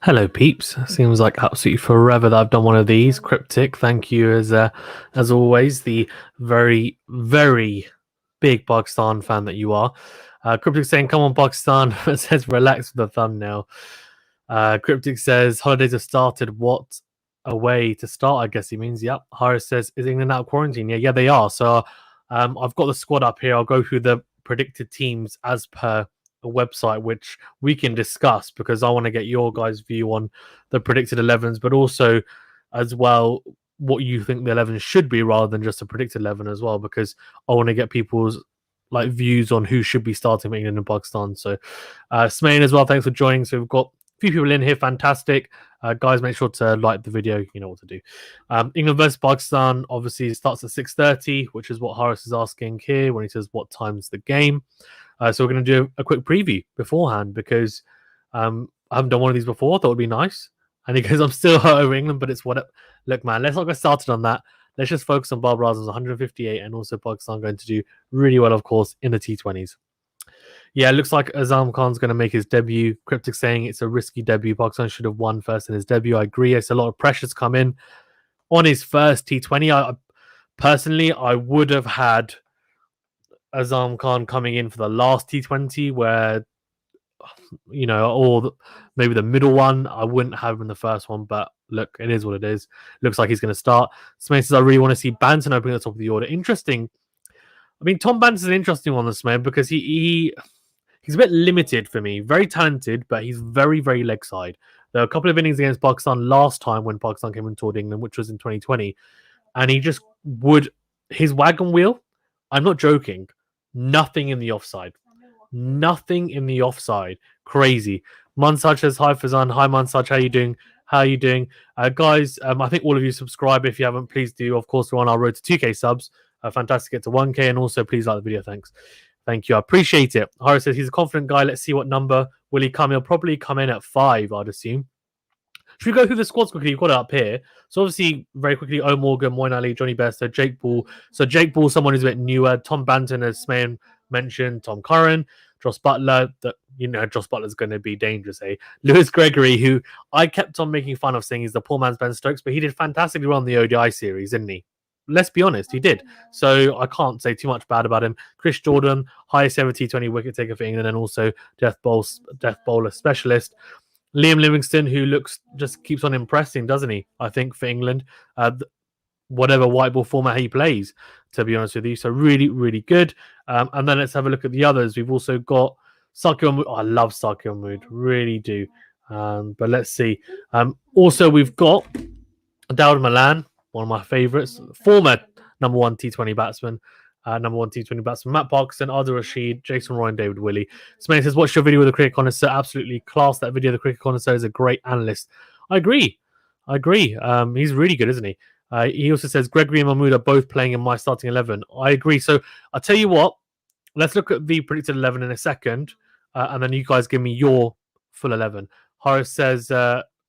Hello, peeps. Seems like absolutely forever that I've done one of these. Cryptic, thank you as always. The very very big Pakistan fan that you are. Cryptic saying, "Come on, Pakistan." It says, "Relax with the thumbnail." Cryptic says, "Holidays have started. What a way to start!" I guess he means. Yep. Harris says, "Is England out of quarantine?" Yeah, they are. So, I've got the squad up here. I'll go through the predicted teams as per a website, which we can discuss because I want to get your guys' view on the predicted 11s, but also as well what you think the 11 should be rather than just a predicted 11 as well, because I want to get people's like views on who should be starting for England and Pakistan. So, Smain as well, thanks for joining. So we've got a few people in here, fantastic. Guys, make sure to like the video. You know what to do. England versus Pakistan obviously starts at 6:30, which is what Horace is asking here when he says what time's the game. So we're going to do a quick preview beforehand because I haven't done one of these before. I thought it would be nice. And he goes, I'm still hurt over England, but it's what. Look, man, let's not get started on that. Let's just focus on Barbara Azam's 158 and also Pakistan going to do really well, of course, in the T20s. Yeah, it looks like Azam Khan's going to make his debut. Cryptic saying it's a risky debut. Pakistan should have won first in his debut. I agree. It's a lot of pressure's come in on his first T20. Personally, I would have had Azam Khan coming in for the last T20 where, you know, or maybe the middle one. I wouldn't have him in the first one, but look, it is what it is. Looks like he's going to start. Smith says, I really want to see Banton opening at the top of the order. Interesting. I mean, Tom Banton's an interesting one this man because he's a bit limited for me. Very talented, but he's very, very leg side. There are a couple of innings against Pakistan last time when Pakistan came and toured England, which was in 2020. And he just his wagon wheel, I'm not joking, nothing in the offside. Nothing in the offside. Crazy. Mansaj says, hi, Fazan. Hi, Mansaj. How you doing? How are you doing? Guys, I think all of you subscribe. If you haven't, please do. Of course, we're on our road to 2K subs. Fantastic. Get to 1K. And also, please like the video. Thanks. Thank you. I appreciate it. Horace says, he's a confident guy. Let's see what number will he come. He'll probably come in at 5, I'd assume. Should we go through the squads quickly? You've got it up here. So obviously, very quickly, O. Morgan, Moin Ali, Johnny Best, Jake Ball. So Jake Ball, someone who's a bit newer. Tom Banton, as Smayan mentioned. Tom Curran. Josh Butler. Josh Butler's going to be dangerous, eh? Lewis Gregory, who I kept on making fun of saying he's the poor man's Ben Stokes, but he did fantastically well on the ODI series, didn't he? Let's be honest, he did. So I can't say too much bad about him. Chris Jordan, highest ever T20 wicket taker for England, and also death bowler specialist. Liam Livingston, who just keeps on impressing, doesn't he? I think for England, whatever white ball format he plays, to be honest with you. So really, really good. And then let's have a look at the others. We've also got Sakil Mahmood. I love Sakil Mahmood, really do. But let's see. Also, we've got Daud Malan, one of my favourites, former number one T20 batsman. Matt Parkinson, Arthur Rashid, Jason Roy, and David Willey. Smith says, watch your video with the Cricket Connoisseur. Absolutely class that video. The Cricket Connoisseur is a great analyst. I agree. He's really good, isn't he? He also says, Gregory and Mahmood are both playing in my starting 11. I agree. So I'll tell you what, let's look at the predicted 11 in a second, and then you guys give me your full 11. Horace says,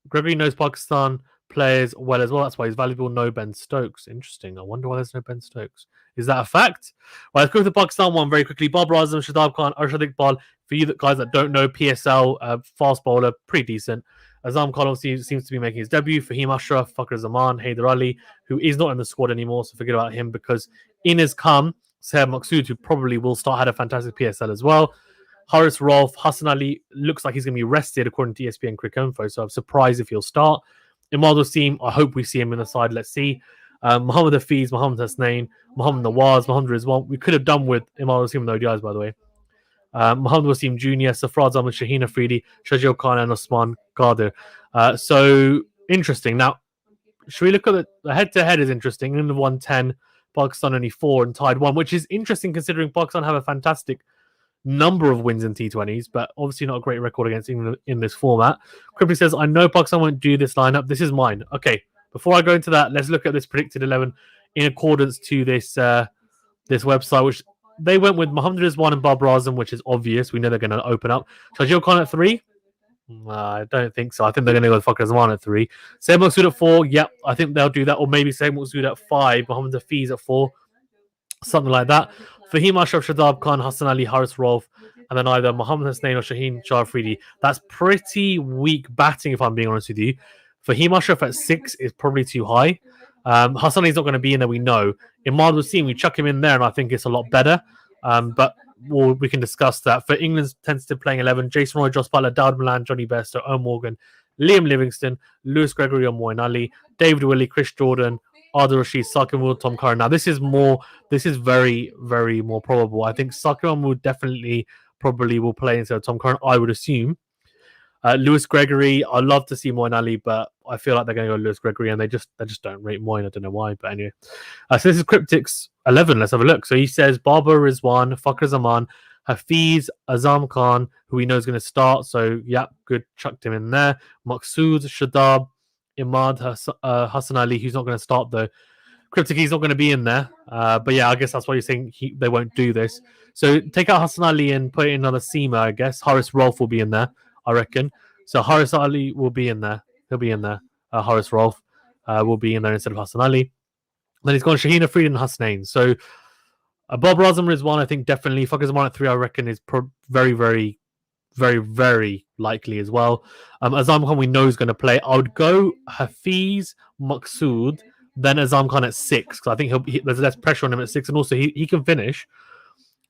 Gregory knows Pakistan players well as well. That's why he's valuable. No Ben Stokes. Interesting. I wonder why there's no Ben Stokes. Is that a fact? Well, let's go to the Pakistan one very quickly. Bob Razam, Shadab Khan, Arshad Iqbal. For you guys that don't know, PSL, fast bowler, pretty decent. Azam Khan obviously seems to be making his debut. Fahim Ashraf, Fakhar Zaman, Haider Ali, who is not in the squad anymore, so forget about him because in has come Saeed Maqsood, who probably will start, had a fantastic PSL as well. Haris Rolf, Hasan Ali looks like he's going to be rested according to ESPN Cricket Info, so I'm surprised if he'll start. Imad Wasim, I hope we see him in the side. Let's see. Mohammed Hafiz, Mohammed Hasnain, Mohammed Nawaz, Mohammed Rizwan. We could have done with Imad Wasim and the ODIs, by the way. Mohammed Wasim Jr., Safraz Ahmed, Shaheen Afridi, Shajil Khan, and Osman Qadir. So interesting. Now, should we look at the head-to-head? Is interesting. England 110, Pakistan only 4 and tied 1, which is interesting considering Pakistan have a fantastic number of wins in T20s, but obviously not a great record against England in this format. Crippy says, I know Pakistan won't do this lineup. This is mine. Okay, before I go into that, let's look at this predicted 11 in accordance to this this website, which they went with Mohammed Rizwan and Babar Azam, which is obvious. We know they're going to open up. Shajil Khan at 3? I don't think so. I think they're going to go with Fakhar Zaman at 3. Saeed Maqsood at 4. Yep, I think they'll do that. Or maybe Saeed Maqsood at 5. Mohammed Hafiz at 4. Something like that. Fahim Ashraf, Shadab Khan, Hassan Ali, Haris Rolf, and then either Mohamed Hasnain or Shaheen Shah Afridi. That's pretty weak batting, if I'm being honest with you. Fahim Ashraf at 6 is probably too high. Hasan is not going to be in there, we know. Imad Wasim, we chuck him in there, and I think it's a lot better. But we can discuss that. For England's tentative playing 11, Jason Roy, Joss Butler, Dowd Milan, Johnny Bairstow, Owen Morgan, Liam Livingston, Lewis Gregory or Moeen Ali, David Willey, Chris Jordan, Ardil Rashid, Sakir Mahmood, Tom Curran. Now, this is very, very more probable. I think Sakir Mahmood definitely probably will play instead of Tom Curran, I would assume. Lewis Gregory, I'd love to see Moeen Ali, but I feel like they're going to go Lewis Gregory, and they just don't rate Moeen. I don't know why, but anyway. So this is Cryptic's 11. Let's have a look. So he says Babar Rizwan, Fakhar Zaman, Hafiz, Azam Khan, who we know is going to start. So, yeah, good. Chucked him in there. Maqsood, Shadab, Imad, Hassan Ali, who's not going to start, though. Cryptic, he's not going to be in there. But, yeah, I guess that's why you're saying they won't do this. So take out Hassan Ali and put in another seamer, I guess. Haris Rolf will be in there, I reckon. So Haris Ali will be in there. He'll be in there. Haris Rolf will be in there instead of Hassan Ali. Then he's gone Shaheen Afridi and Hasnain. So Bob Razam is one, I think, definitely. Fakhar Zaman at 3, I reckon, is very, very, very, very likely as well. Azam Khan, we know is going to play. I would go Hafiz, Maqsood, then Azam Khan at 6, because I think there's less pressure on him at 6, and also he can finish.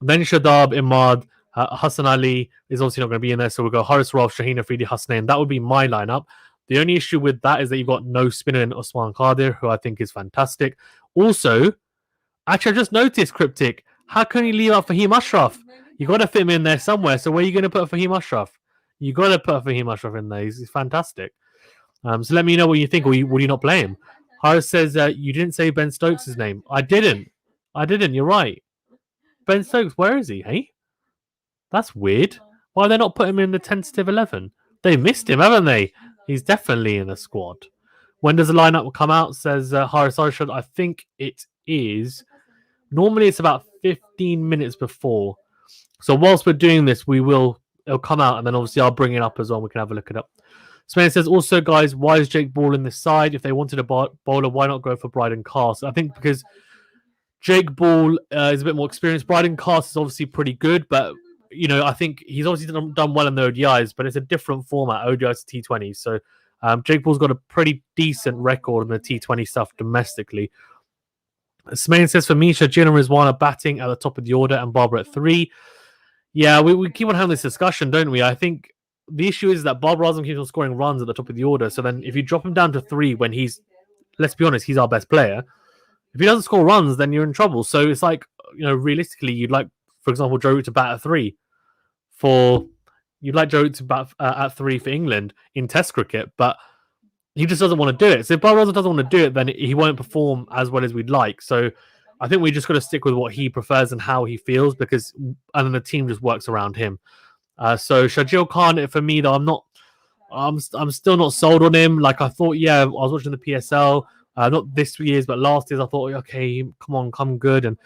Then Shadab, Imad, Hassan Ali is obviously not going to be in there, so we'll go Haris Rolf, Shaheen Afridi, Hasnain. That would be my lineup. The only issue with that is that you've got no spinner in Usman Qadir, who I think is fantastic. Also, actually, I just noticed, Cryptic, how can you leave out Fahim Ashraf? You got to fit him in there somewhere. So where are you going to put Fahim Ashraf? You got to put Fahim Ashraf in there. He's fantastic. So let me know what you think. Or will you not play him? Harris says you didn't say Ben Stokes' name. I didn't. You're right. Ben Stokes, where is he? Hey, that's weird. Why they not put him in the tentative 11? They missed him, haven't they? He's definitely in the squad. When does the lineup come out? Says Haris Arshad. I think it is. Normally it's about 15 minutes before. So whilst we're doing this, it'll come out, and then obviously I'll bring it up as well. We can have a look at it. Spain says, also, guys, why is Jake Ball in this side? If they wanted a bowler, why not go for Bryden Cast? I think because Jake Ball is a bit more experienced. Bryden Cast is obviously pretty good, but I think he's obviously done well in the ODIs, but it's a different format, ODIs to T20s. So Jake Ball's got a pretty decent record in the T20 stuff domestically. Smain says, for me, Shajin and Rizwan are batting at the top of the order and Barbara at 3. Yeah, we keep on having this discussion, don't we? I think the issue is that Bob Razam keeps on scoring runs at the top of the order. So then if you drop him down to 3 when let's be honest, he's our best player. If he doesn't score runs, then you're in trouble. So it's like, realistically, you'd like, for example, Joe Root to bat at 3 you'd like Joe Root to bat at 3 for England in Test cricket, but he just doesn't want to do it. So if Bob Razam doesn't want to do it, then he won't perform as well as we'd like. So I think we just got to stick with what he prefers and how he feels, and then the team just works around him. So Shajil Khan, for me, though, I'm still not sold on him. Like I thought, I was watching the PSL, not this year's, but last year's. I thought, okay, come on, come good. And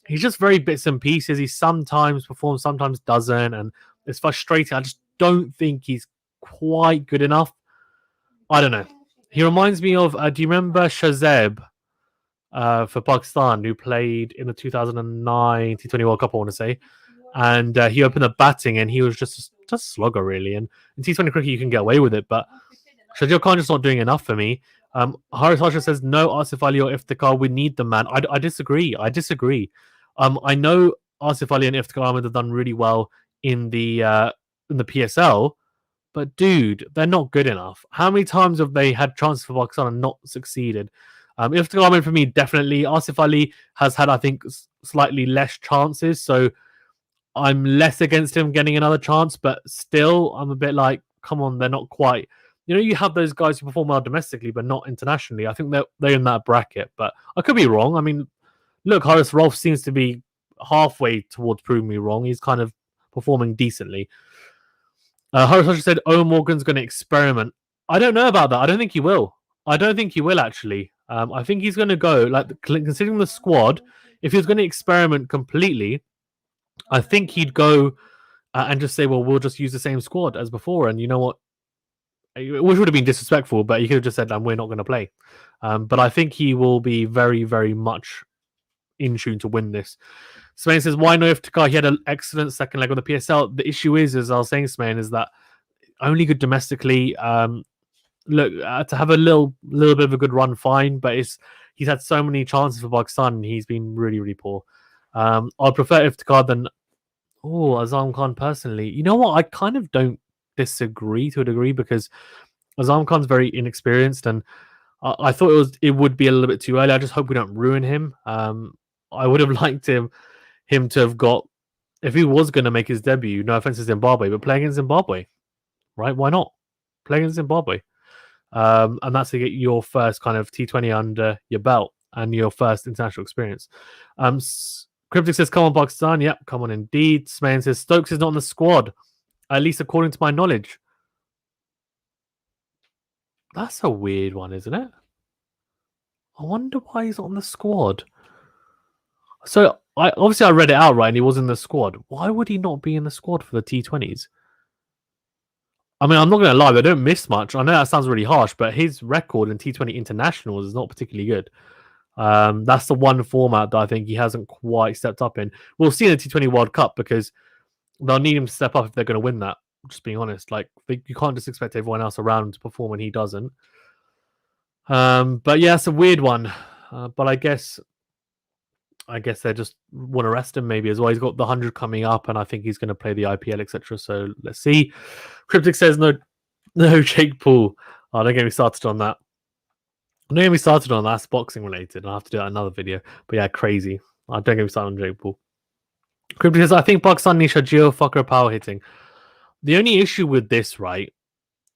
he's just very bits and pieces. He sometimes performs, sometimes doesn't. And it's frustrating. I just don't think he's quite good enough. I don't know. He reminds me of, do you remember Shazeb for Pakistan, who played in the 2009 T20 World Cup, I want to say. And he opened the batting, and he was just a slugger, really. And in T20 cricket, you can get away with it. But Shajil Khan just not doing enough for me. Haris Harsha says, no, Asif Ali or Iftikhar, we need the man. I disagree. I know Asif Ali and Iftikhar Ahmed have done really well in the PSL, but dude, they're not good enough. How many times have they had chances for Pakistan and not succeeded? Iftikhar Ahmed, for me, definitely. Asif Ali has had, I think, slightly less chances, so I'm less against him getting another chance, but still, I'm a bit like, come on, they're not quite. You have those guys who perform well domestically, but not internationally. I think they're in that bracket, but I could be wrong. I mean, look, Haris Rolf seems to be halfway towards proving me wrong. He's kind of performing decently. Haris Rolf said, Owen Morgan's going to experiment. I don't know about that. I don't think he will. Actually. I think he's going to go, considering the squad, if he was going to experiment completely, I think he'd go and just say, well, we'll just use the same squad as before. And you know what? Which would have been disrespectful, but he could have just said, we're not going to play. But I think he will be very, very much in tune to win this. Smain says, why no Iftikhar? He had an excellent second leg on the PSL. The issue is, as I was saying, Smain, is that only good domestically. Look, to have a little bit of a good run, fine, but he's had so many chances for Pakistan, and he's been really, really poor. I'd prefer Iftikhar than Azam Khan personally. You know what? I kind of don't disagree to a degree because Azam Khan's very inexperienced, and I thought it would be a little bit too early. I just hope we don't ruin him. I would have liked him to have got, if he was going to make his debut. No offense to Zimbabwe, but play against Zimbabwe, right? Why not play against Zimbabwe? And that's to get your first kind of T20 under your belt and your first international experience. Cryptic says, come on, Pakistan. Yep, come on indeed. Smain says, Stokes is not in the squad, at least according to my knowledge. That's a weird one, isn't it? I wonder why he's not on the squad. So, I read it out, right, and he was in the squad. Why would he not be in the squad for the T20s? I mean, I'm not going to lie, they don't miss much. I know that sounds really harsh, but his record in T20 internationals is not particularly good. That's the one format that I think he hasn't quite stepped up in. We'll see in the T20 World Cup because they'll need him to step up if they're going to win that. Just being honest, like you can't just expect everyone else around to perform when he doesn't. But yeah, it's a weird one. But I guess they just want to rest him maybe as well. He's got the 100 coming up, and I think he's going to play the IPL, etc. So let's see. Cryptic says no Jake Paul. Oh, don't get me started on that. Don't get me started on that. That's boxing related. I'll have to do another video. But yeah, crazy. Don't get me started on Jake Paul. Cryptic says, I think Pakistan needs Shajil fucker power hitting. The only issue with this, right,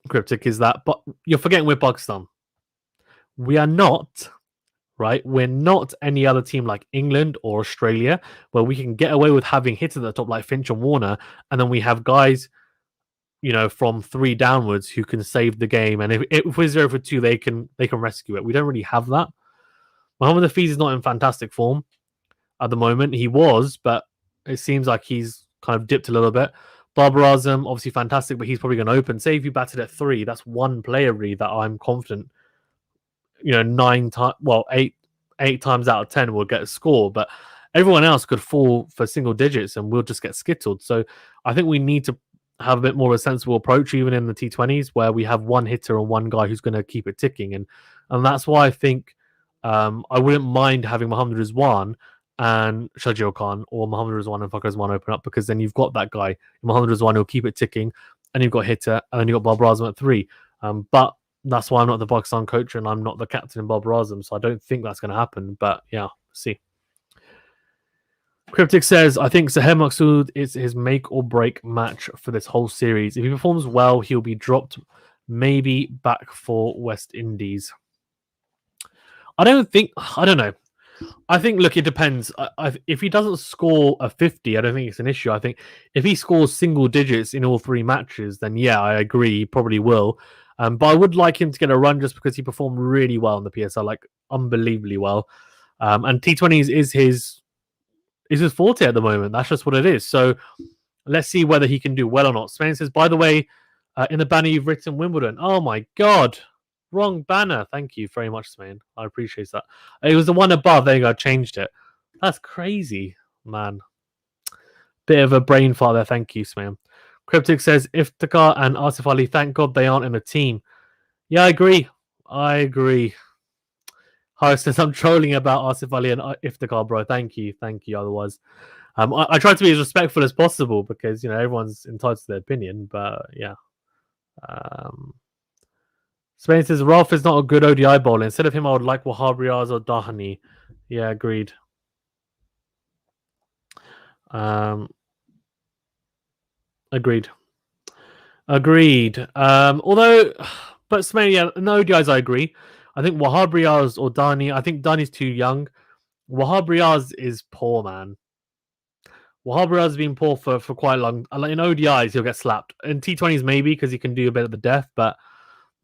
Cryptic, is that but you're forgetting we're Pakistan. We are not, right? We're not any other team like England or Australia where we can get away with having hits at the top like Finch and Warner, and then we have guys, from 3 downwards who can save the game. And if we're 0 for 2, they can rescue it. We don't really have that. Mohamed Hafiz is not in fantastic form at the moment. He was, but it seems like he's kind of dipped a little bit. Babar Azam, obviously fantastic, but he's probably going to open. Say if you batted at 3, that's one player really that I'm confident, 9 times, well, 8 times out of 10 will get a score, but everyone else could fall for single digits and we'll just get skittled. So I think we need to have a bit more of a sensible approach, even in the T20s, where we have one hitter and one guy who's going to keep it ticking. And that's why I think I wouldn't mind having Mohammad Rizwan and Shajil Khan, or Mohammad Rizwan and Fakhar Rizwan open up, because then you've got that guy, Mohammad Rizwan, who'll keep it ticking, and you've got hitter, and then you've got Babar Azam at 3. But that's why I'm not the Pakistan coach and I'm not the captain in Babar Azam, so I don't think that's going to happen. But yeah, see. Cryptic says, I think Zaher Maksud is his make or break match for this whole series. If he performs well, he'll be dropped, maybe back for West Indies. I don't know. I think, look, it depends. If he doesn't score a 50, I don't think it's an issue. I think if he scores single digits in all 3 matches, then yeah, I agree, he probably will. But I would like him to get a run just because he performed really well in the PSL, like unbelievably well. And T20s is his forte at the moment. That's just what it is. So let's see whether he can do well or not. Spain says, by the way, in the banner you've written Wimbledon. Oh my God. Wrong banner. Thank you very much, Spain. I appreciate that. It was the one above. There you go. I changed it. That's crazy, man. Bit of a brain fart there. Thank you, Spain. Cryptic says, Iftikhar and Asif Ali, thank God they aren't in a team. Yeah, I agree. Harris says, I'm trolling about Asif Ali and Iftikhar, bro. Thank you. Otherwise, I try to be as respectful as possible because, everyone's entitled to their opinion. But yeah. Spain says, Ralph is not a good ODI bowler. Instead of him, I would like Wahab Riaz or Dahani. Yeah, agreed. Agreed. Although, but Spain, yeah, no ODIs, I agree. I think Wahab Riaz or Dani. I think Dani's too young. Wahab Riaz is poor, man. Wahab Riaz has been poor for quite long. Like in ODIs, he'll get slapped. In T20s, maybe because he can do a bit of the death, but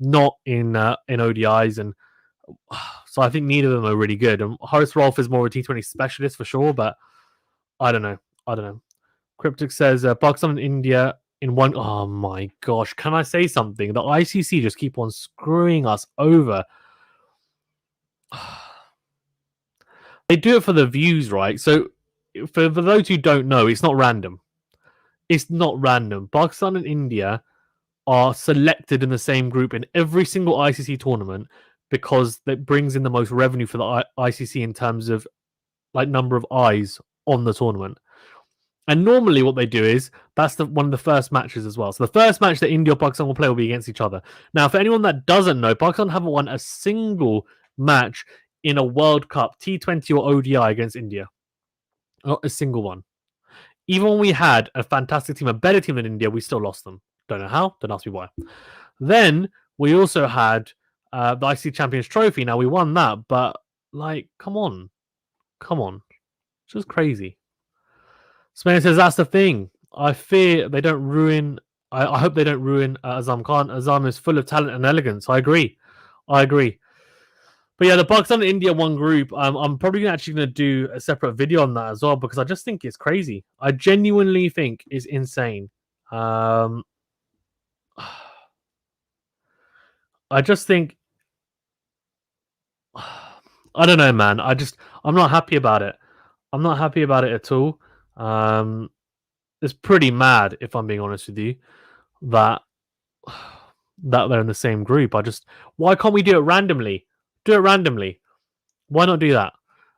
not in ODIs. And so I think neither of them are really good. And Horace Rolfe is more a T20 specialist for sure, but I don't know. Cryptic says Pakistan and India in one. Oh my gosh! Can I say something? The ICC just keep on screwing us over. They do it for the views, right? So for those who don't know, it's not random. It's not random. Pakistan and India are selected in the same group in every single ICC tournament because that brings in the most revenue for the ICC in terms of like number of eyes on the tournament. And normally, what they do is that's one of the first matches as well. So the first match that India or Pakistan will play will be against each other. Now, for anyone that doesn't know, Pakistan haven't won a single match in a World Cup, T20 or ODI against India. Not a single one. Even when we had a fantastic team, a better team than India, we still lost them. Don't know how. Don't ask me why. Then we also had the ICC Champions Trophy. Now we won that, but like, come on. It's just crazy. Smayer says that's the thing. I fear they don't ruin. I hope they don't ruin Azam Khan. Azam is full of talent and elegance. I agree. But yeah, the Pakistan and India one group. I'm probably actually going to do a separate video on that as well because I just think it's crazy. I genuinely think it's insane. I just think. I don't know, man. I'm not happy about it. I'm not happy about it at all. It's pretty mad, if I'm being honest with you, that they're in the same group. Why can't we do it randomly? Do it randomly. Why not do that?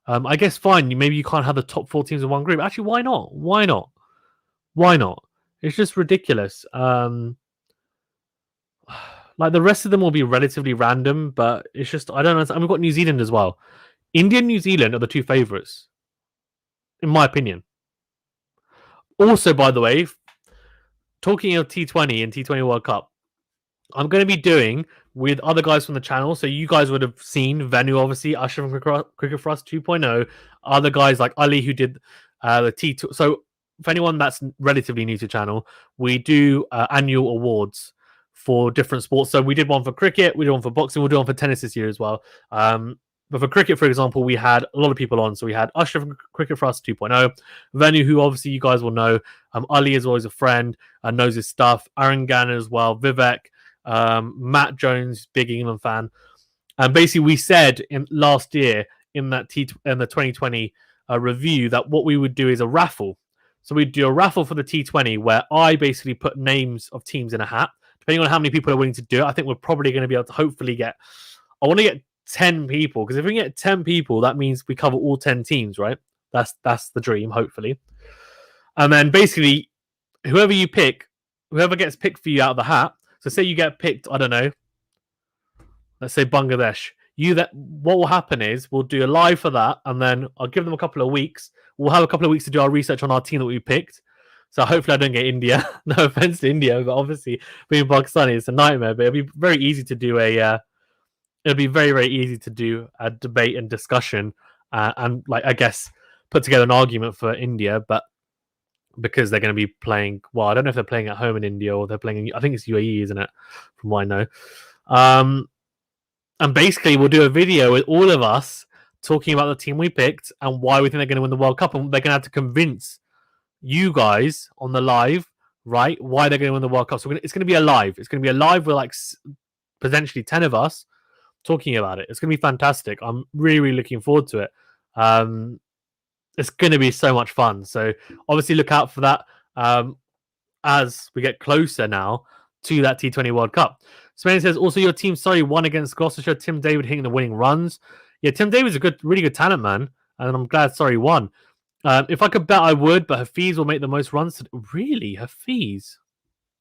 I guess fine. Maybe you can't have the top 4 teams in one group. Actually, why not? Why not? It's just ridiculous. Like the rest of them will be relatively random, but it's just I don't know. And we've got New Zealand as well. India and New Zealand are the 2 favorites, in my opinion. Also, by the way, talking of T20 and T20 World Cup, I'm going to be doing with other guys from the channel. So you guys would have seen Venu, obviously, Usher from Cricket for Us 2.0, other guys like Ali who did the T2. So for anyone that's relatively new to the channel, we do annual awards for different sports. So we did one for cricket, we did one for boxing, we'll do one for tennis this year as well. But for cricket, for example, we had a lot of people on. So we had Usher from Cricket for Us 2.0, Venu, who obviously you guys will know. Ali is always a friend, knows his stuff. Aaron Gannon as well, Vivek, Matt Jones, big England fan. And basically, we said in last year in the 2020 review that what we would do is a raffle. So we'd do a raffle for the T20 where I basically put names of teams in a hat. Depending on how many people are willing to do it, I think we're probably going to be able to hopefully get. I want to get 10 people because if we can get 10 people, that means we cover all 10 teams, right? That's the dream, hopefully. And then basically, whoever you pick, whoever gets picked for you out of the hat. So say you get picked, I don't know, let's say Bangladesh. What will happen is we'll do a live for that, and then I'll give them a couple of weeks. We'll have a couple of weeks to do our research on our team that we picked. So hopefully I don't get India. No offense to India, but obviously being Pakistani, it's a nightmare. But it'll be very easy to do it'll be very, very easy to do a debate and discussion and like I guess put together an argument for India, but because they're going to be playing, well, I don't know if they're playing at home in India or they're playing, I think it's UAE, isn't it? From what I know. And basically we'll do a video with all of us talking about the team we picked and why we think they're going to win the World Cup, and they're going to have to convince you guys on the live, right, why they're going to win the World Cup. So it's going to be a live. It's going to be a live with like potentially 10 of us talking about it. It's going to be fantastic. I'm really, really looking forward to it. It's going to be so much fun. So obviously look out for that as we get closer now to that T20 World Cup. Spain says, also your team, won against Gloucestershire. Tim David hitting the winning runs. Yeah, Tim David's a really good talent, man. And I'm glad Surrey won. If I could bet, I would, but Hafiz will make the most runs. Really? Hafiz?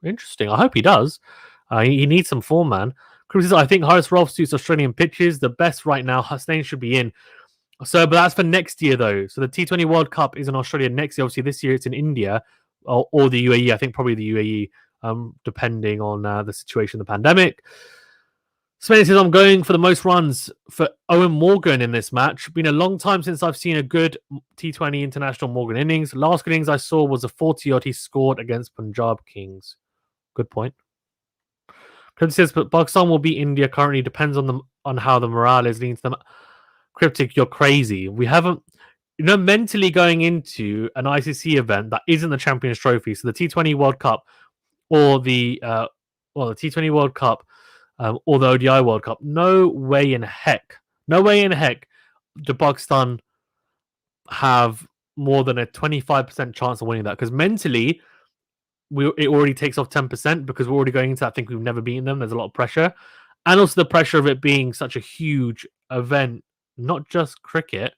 Interesting. I hope he does. He needs some form, man. Chris says, I think Horace Rolfe suits Australian pitches. The best right now. Hussein should be in. So, but that's for next year, though. So the T20 World Cup is in Australia next year. Obviously, this year it's in India or the UAE. I think probably the UAE, depending on the situation of the pandemic. Spencer says, I'm going for the most runs for Owen Morgan in this match. Been a long time since I've seen a good T20 international Morgan innings. Last good innings I saw was a 40-odd he scored against Punjab Kings. Good point. Cryptic says, but Pakistan will beat India currently. Depends on how the morale is leading to them. Cryptic, you're crazy. We haven't, mentally going into an ICC event that isn't the Champions Trophy, so the T20 World Cup or the T20 World Cup or the ODI World Cup, no way in heck do Pakistan have more than a 25% chance of winning that, because mentally it already takes off 10% because we're already going into that. I think we've never beaten them. There's a lot of pressure, and also the pressure of it being such a huge event, not just cricket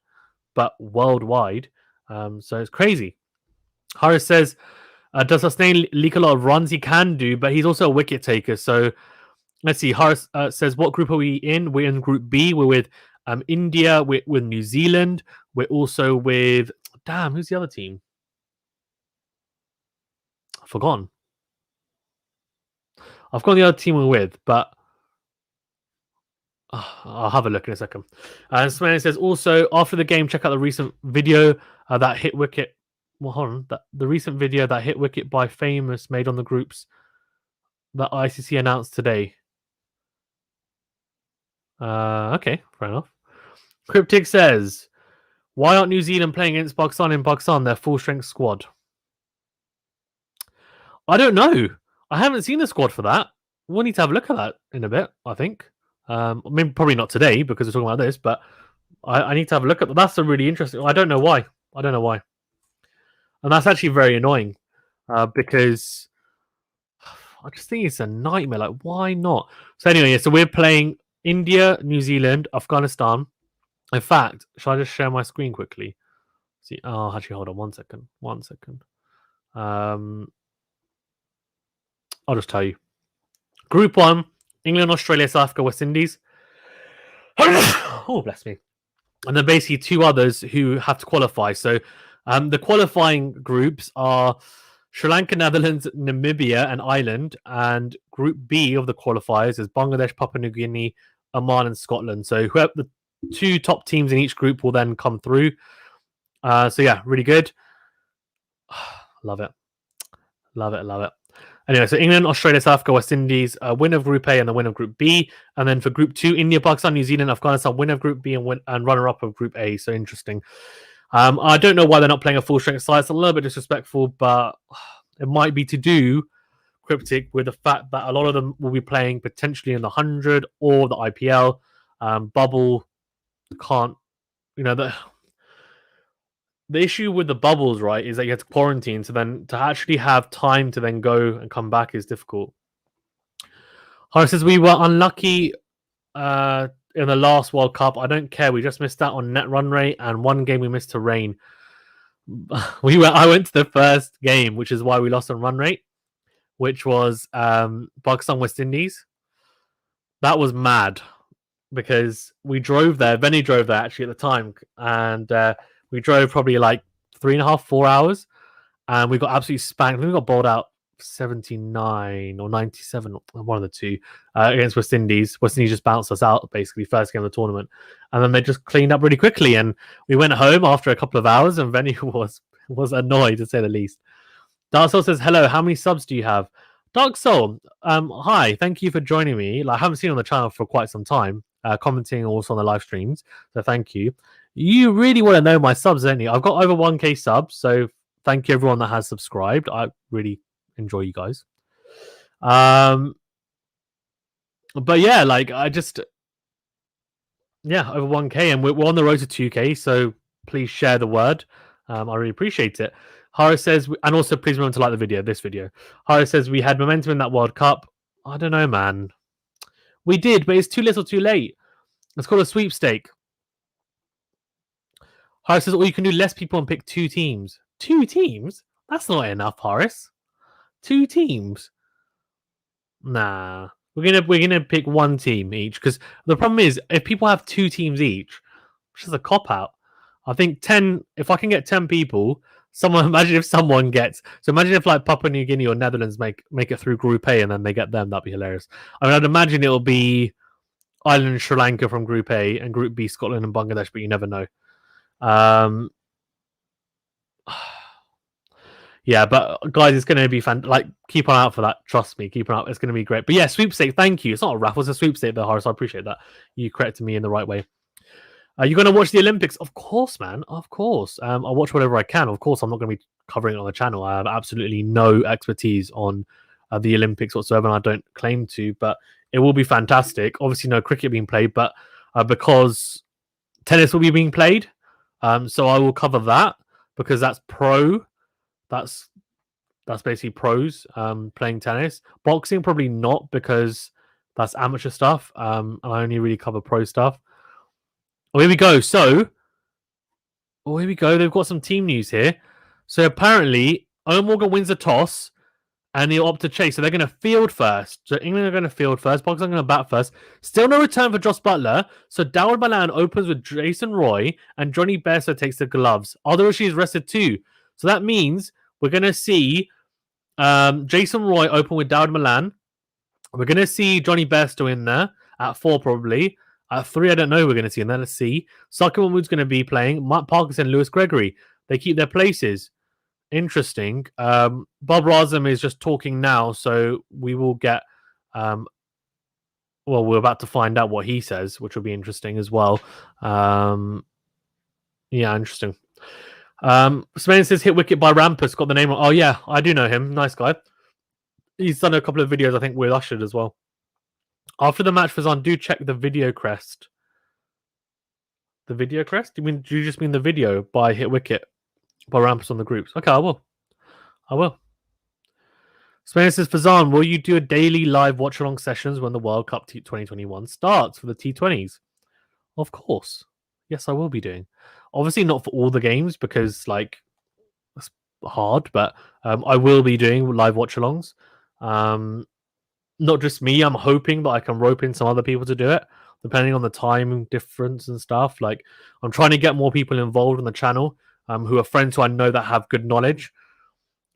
but worldwide. So it's crazy. Harris says, does Hussain leak a lot of runs? He can do, but he's also a wicket taker. So let's see. Harris says, what group are we in? We're in Group B. We're with India. We're with New Zealand. We're also with... Damn, who's the other team? I've forgotten the other team we're with, but I'll have a look in a second. And Smelly says, also, after the game, check out the recent video that hit wicket. Well, hold on. The recent video that hit wicket by Famous made on the groups that ICC announced today. Okay, fair enough. Cryptic says, why aren't New Zealand playing against Pakistan in Pakistan, their full-strength squad? I don't know. I haven't seen the squad for that. We'll need to have a look at that in a bit, I think. I mean, probably not today because we're talking about this, but I need to have a look at that. That's a really interesting... I don't know why. And that's actually very annoying because I just think it's a nightmare. Like, why not? So anyway, so we're playing India, New Zealand, Afghanistan. In fact, shall I just share my screen quickly? See, oh, actually, hold on 1 second. 1 second. I'll just tell you. Group 1, England, Australia, South Africa, West Indies. Oh, bless me. And then basically 2 others who have to qualify. So the qualifying groups are Sri Lanka, Netherlands, Namibia, and Ireland. And Group B of the qualifiers is Bangladesh, Papua New Guinea, Oman, and Scotland. So whoever the 2 top teams in each group will then come through. So yeah, really good. Love it. Anyway, so England, Australia, South Africa, West Indies, winner of Group A and the winner of Group B. And then for Group 2, India, Pakistan, New Zealand, Afghanistan, winner of Group B and runner-up of Group A. So interesting. I don't know why they're not playing a full-strength side. It's a little bit disrespectful, but it might be to do, Cryptic, with the fact that a lot of them will be playing potentially in the 100 or the IPL. Bubble can't... The issue with the bubbles, right, is that you have to quarantine. So then to actually have time to then go and come back is difficult. Horace says, we were unlucky in the last World Cup. I don't care. We just missed out on net run rate and 1 game we missed to rain. I went to the first game, which is why we lost on run rate, which was Pakistan, West Indies. That was mad because we drove there. Benny drove there actually at the time. And... we drove probably like 3.5, 4 hours, and we got absolutely spanked. I think we got bowled out 79 or 97, one of the two, against West Indies. West Indies just bounced us out, basically, first game of the tournament. And then they just cleaned up really quickly, and we went home after a couple of hours, and Venny was annoyed, to say the least. Dark Soul says, hello, how many subs do you have? Dark Soul, hi, thank you for joining me. I haven't seen you on the channel for quite some time, commenting also on the live streams, so thank you. You really want to know my subs, don't you? I've got over 1k subs, so thank you everyone that has subscribed. I really enjoy you guys. But yeah, like over 1k, and we're on the road to 2k, so please share the word. I really appreciate it. Hara says, and also please remember to like the video, this video. Hara says, we had momentum in that World Cup. I don't know, man. We did, but it's too little too late. It's called a sweepstake. Horace says, or you can do less people and pick 2 teams. 2 teams? That's not enough, Horace. 2 teams? Nah. We're gonna pick 1 team each, because the problem is if people have 2 teams each, which is a cop-out. I think 10, if I can get 10 people, imagine if someone gets, so imagine if like Papua New Guinea or Netherlands make it through Group A and then they get them, that'd be hilarious. I mean, I'd imagine it'll be Ireland and Sri Lanka from Group A and Group B, Scotland and Bangladesh, but you never know. Yeah, but guys, it's going to be fun. Like, keep an eye out for that. Trust me, keep an eye out. It's going to be great. But yeah, sweepstake. Thank you. It's not a raffle; it's a sweepstake, though, Horace. I appreciate that. You corrected me in the right way. You're going to watch the Olympics, of course, man. Of course. I'll watch whatever I can. Of course, I'm not going to be covering it on the channel. I have absolutely no expertise on the Olympics whatsoever, and I don't claim to. But it will be fantastic. Obviously, no cricket being played, but because tennis will be being played. So I will cover that because that's pro. That's basically pros playing tennis. Boxing probably not because that's amateur stuff. And I only really cover pro stuff. Oh, here we go. So, here we go. They've got some team news here. So apparently, Owen Morgan wins the toss, and he'll opt to chase. So they're going to field first. So England are going to field first. Pakistan are going to bat first. Still no return for Joss Butler. So Dawud Malan opens with Jason Roy, and Johnny Bairstow takes the gloves. Adil Rashid is rested too. So that means we're going to see Jason Roy open with Dawud Malan. We're going to see Johnny Bairstow in there at 4 probably. At 3, I don't know who we're going to see in there. Let's see. Sakir Mahmood's going to be playing. Mark Parkinson, Lewis Gregory. They keep their places. Interesting. Bob Razum is just talking now, so we will get... we're about to find out what he says, which will be interesting as well. Yeah, interesting. Spain says hit wicket by Rampus. Got the name wrong. Oh, yeah, I do know him. Nice guy. He's done a couple of videos, I think, with Ushered as well. After the match, Fazan, do check the video crest. The video crest? Do you just mean the video by hit wicket by Rampus on the groups? Okay, I will. Spain says, Fazan, will you do a daily live watch-along sessions when the World Cup 2021 starts for the T20s? Of course. Yes, I will be doing. Obviously not for all the games because, like, it's hard, but I will be doing live watch-alongs. Not just me. I'm hoping that I can rope in some other people to do it, depending on the time difference and stuff. Like, I'm trying to get more people involved on the channel who are friends who I know that have good knowledge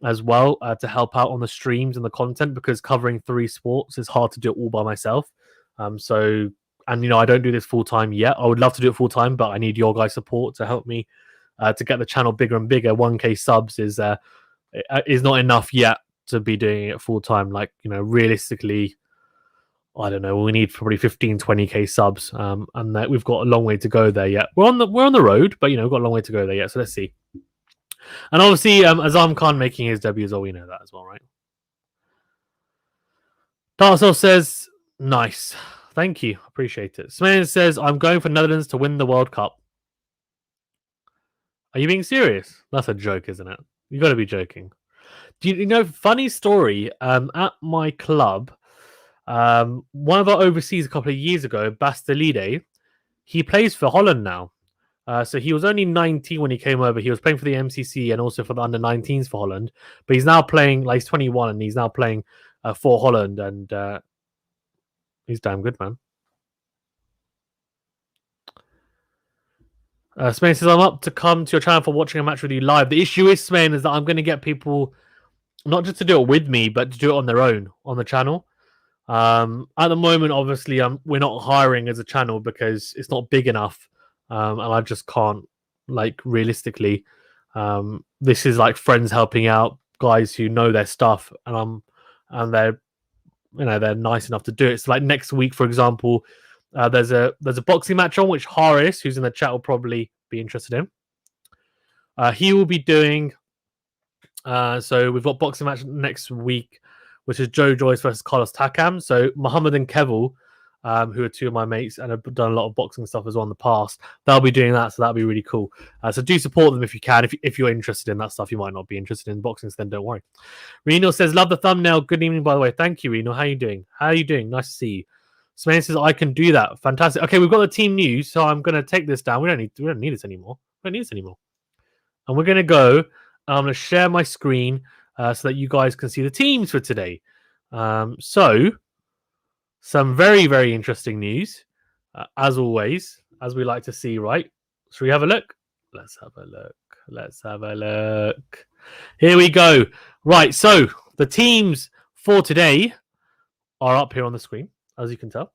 as well to help out on the streams and the content, because covering 3 sports is hard to do it all by myself. And I don't do this full time yet. I would love to do it full time, but I need your guys' support to help me to get the channel bigger and bigger. 1K subs is not enough yet to be doing it full time. Like, realistically, I don't know, we need probably 15-20k subs, and that we've got a long way to go there yet. We're on the road, but we've got a long way to go there yet. So let's see. And obviously, Azam Khan making his debut as well. We know that as well, right? Darcel says, nice. Thank you. Appreciate it. Smain says, I'm going for Netherlands to win the World Cup. Are you being serious? That's a joke, isn't it? You got to be joking. Do you know, funny story, at my club, one of our overseas a couple of years ago, Bastille, he plays for Holland now. So he was only 19 when he came over. He was playing for the MCC and also for the under-19s for Holland. But he's now playing, like, he's 21 and he's now playing for Holland. And he's damn good, man. Spain says, I'm up to come to your channel for watching a match with you live. The issue is, Spain, is that I'm going to get people not just to do it with me, but to do it on their own on the channel. At the moment, obviously, we're not hiring as a channel because it's not big enough. And I just can't, like, realistically. This is like friends helping out, guys who know their stuff, and they're nice enough to do it. So, like, next week, for example, there's a boxing match on which Haris, who's in the chat, will probably be interested in. He will be doing. So we've got boxing match next week, which is Joe Joyce versus Carlos Takam. So Muhammad and Keval, who are 2 of my mates and have done a lot of boxing stuff as well in the past, they'll be doing that. So that'll be really cool. So do support them if you can. If you're interested in that stuff, you might not be interested in boxing, so then don't worry. Reno says, love the thumbnail. Good evening, by the way. Thank you, Reno. How are you doing? Nice to see you. Smain says, I can do that. Fantastic. Okay, we've got the team news, so I'm going to take this down. We don't need this anymore. And we're going to go. I'm going to share my screen so that you guys can see the teams for today. So, some very, very interesting news, as always, as we like to see, right? Should we have a look? Let's have a look. Here we go. Right, so the teams for today are up here on the screen, as you can tell.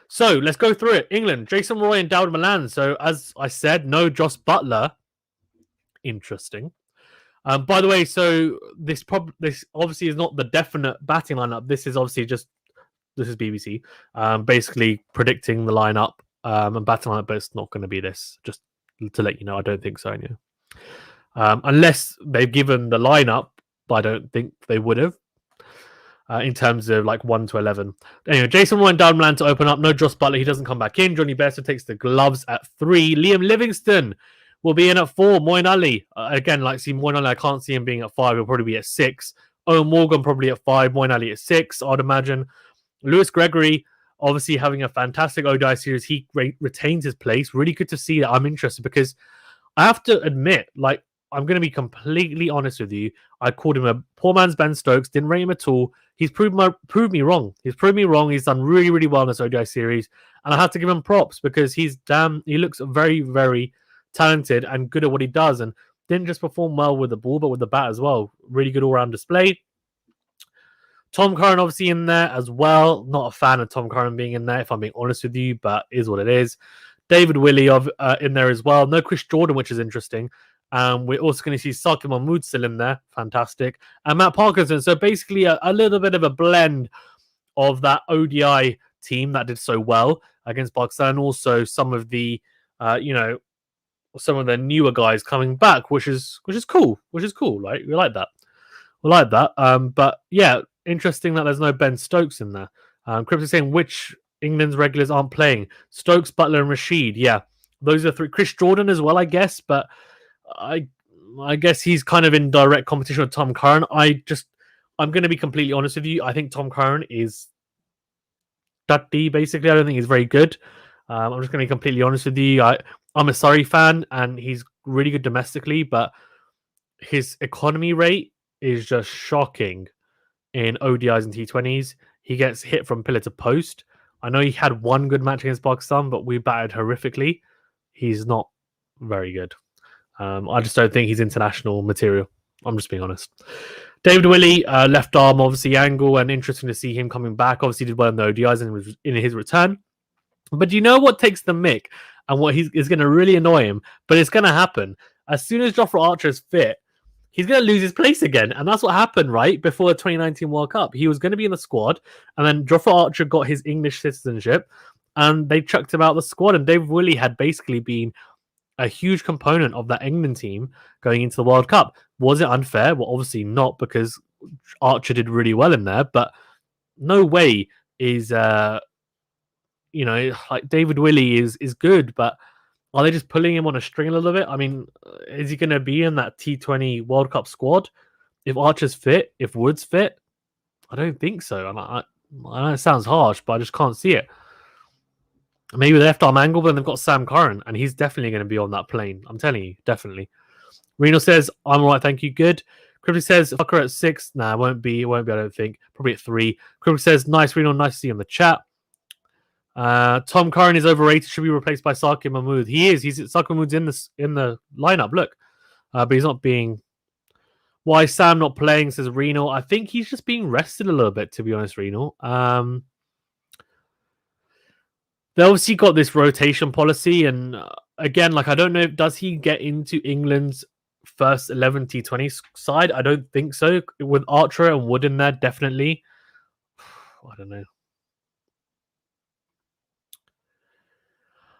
So, let's go through it. England, Jason Roy and Dawud Malan. So, as I said, no Joss Butler. Interesting. By the way, so this obviously is not the definite batting lineup. This is BBC, basically predicting the lineup and batting lineup, but it's not going to be this. Just to let you know, I don't think so. Unless they've given the lineup, but I don't think they would have in terms of like 1 to 11. Anyway, Jason Roy and Dawud Malan to open up. No Joss Butler, he doesn't come back in. Johnny Bairstow takes the gloves at 3. Liam Livingston will be in at 4. Moin Ali. Again, like, see, Moin Ali, I can't see him being at 5. He'll probably be at 6. Owen Morgan probably at 5. Moin Ali at 6, I'd imagine. Lewis Gregory, obviously having a fantastic ODI series. He retains his place. Really good to see that. I'm interested because I have to admit, like, I'm going to be completely honest with you. I called him a poor man's Ben Stokes. Didn't rate him at all. He's proved me wrong. He's proved me wrong. He's done really, really well in this ODI series. And I have to give him props because he looks very, very talented and good at what he does. And didn't just perform well with the ball, but with the bat as well. Really good all-round display. Tom Curran obviously in there as well. Not a fan of Tom Curran being in there, if I'm being honest with you, but is what it is. David Willey in there as well. No Chris Jordan, which is interesting. We're also going to see Saki Mahmood still in there. Fantastic. And Matt Parkinson. So basically a little bit of a blend of that ODI team that did so well against Pakistan. Also some of the, some of the newer guys coming back, which is cool. Right? We like that. But yeah, interesting that there's no Ben Stokes in there. Crypto saying which England's regulars aren't playing. Stokes, Butler, and Rashid. Yeah, those are 3. Chris Jordan as well, I guess. But I guess he's kind of in direct competition with Tom Curran. I'm going to be completely honest with you. I think Tom Curran is duddy, basically. I don't think he's very good. I'm just going to be completely honest with you. I'm a Surrey fan, and he's really good domestically, but his economy rate is just shocking in ODIs and T20s. He gets hit from pillar to post. I know he had one good match against Pakistan, but we battered horrifically. He's not very good. I just don't think he's international material. I'm just being honest. David Willey, left arm, obviously angle, and interesting to see him coming back. Obviously did well in the ODIs and was in his return. But you know what takes the mick and what is going to really annoy him? But it's going to happen. As soon as Jofra Archer is fit, he's going to lose his place again. And that's what happened, right? Before the 2019 World Cup. He was going to be in the squad. And then Jofra Archer got his English citizenship. And they chucked him out of the squad. And David Willey had basically been a huge component of that England team going into the World Cup. Was it unfair? Well, obviously not, because Archer did really well in there. But no way is, like David Willey is good. But are they just pulling him on a string a little bit? I mean, is he going to be in that T20 World Cup squad if Archer's fit, if Wood's fit? I don't think so. And I know it sounds harsh, but I just can't see it. Maybe the left arm angle, but then they've got Sam Curran, and he's definitely going to be on that plane. I'm telling you, definitely. Reno says, I'm all right, thank you, good. Cryptic says, fucker at 6. Nah, it won't be, I don't think. Probably at 3. Cryptic says, nice, Reno, nice to see you on the chat. Tom Curran is overrated, should be replaced by Saki Mahmood. He is. Saki Mahmood's in the lineup, look. But he's not being... Why is Sam not playing, says Reno. I think he's just being rested a little bit, to be honest, Reno. They obviously got this rotation policy, and again, like, I don't know, does he get into England's first 11 T20 side? I don't think so. With Archer and Wood in there, definitely. I don't know.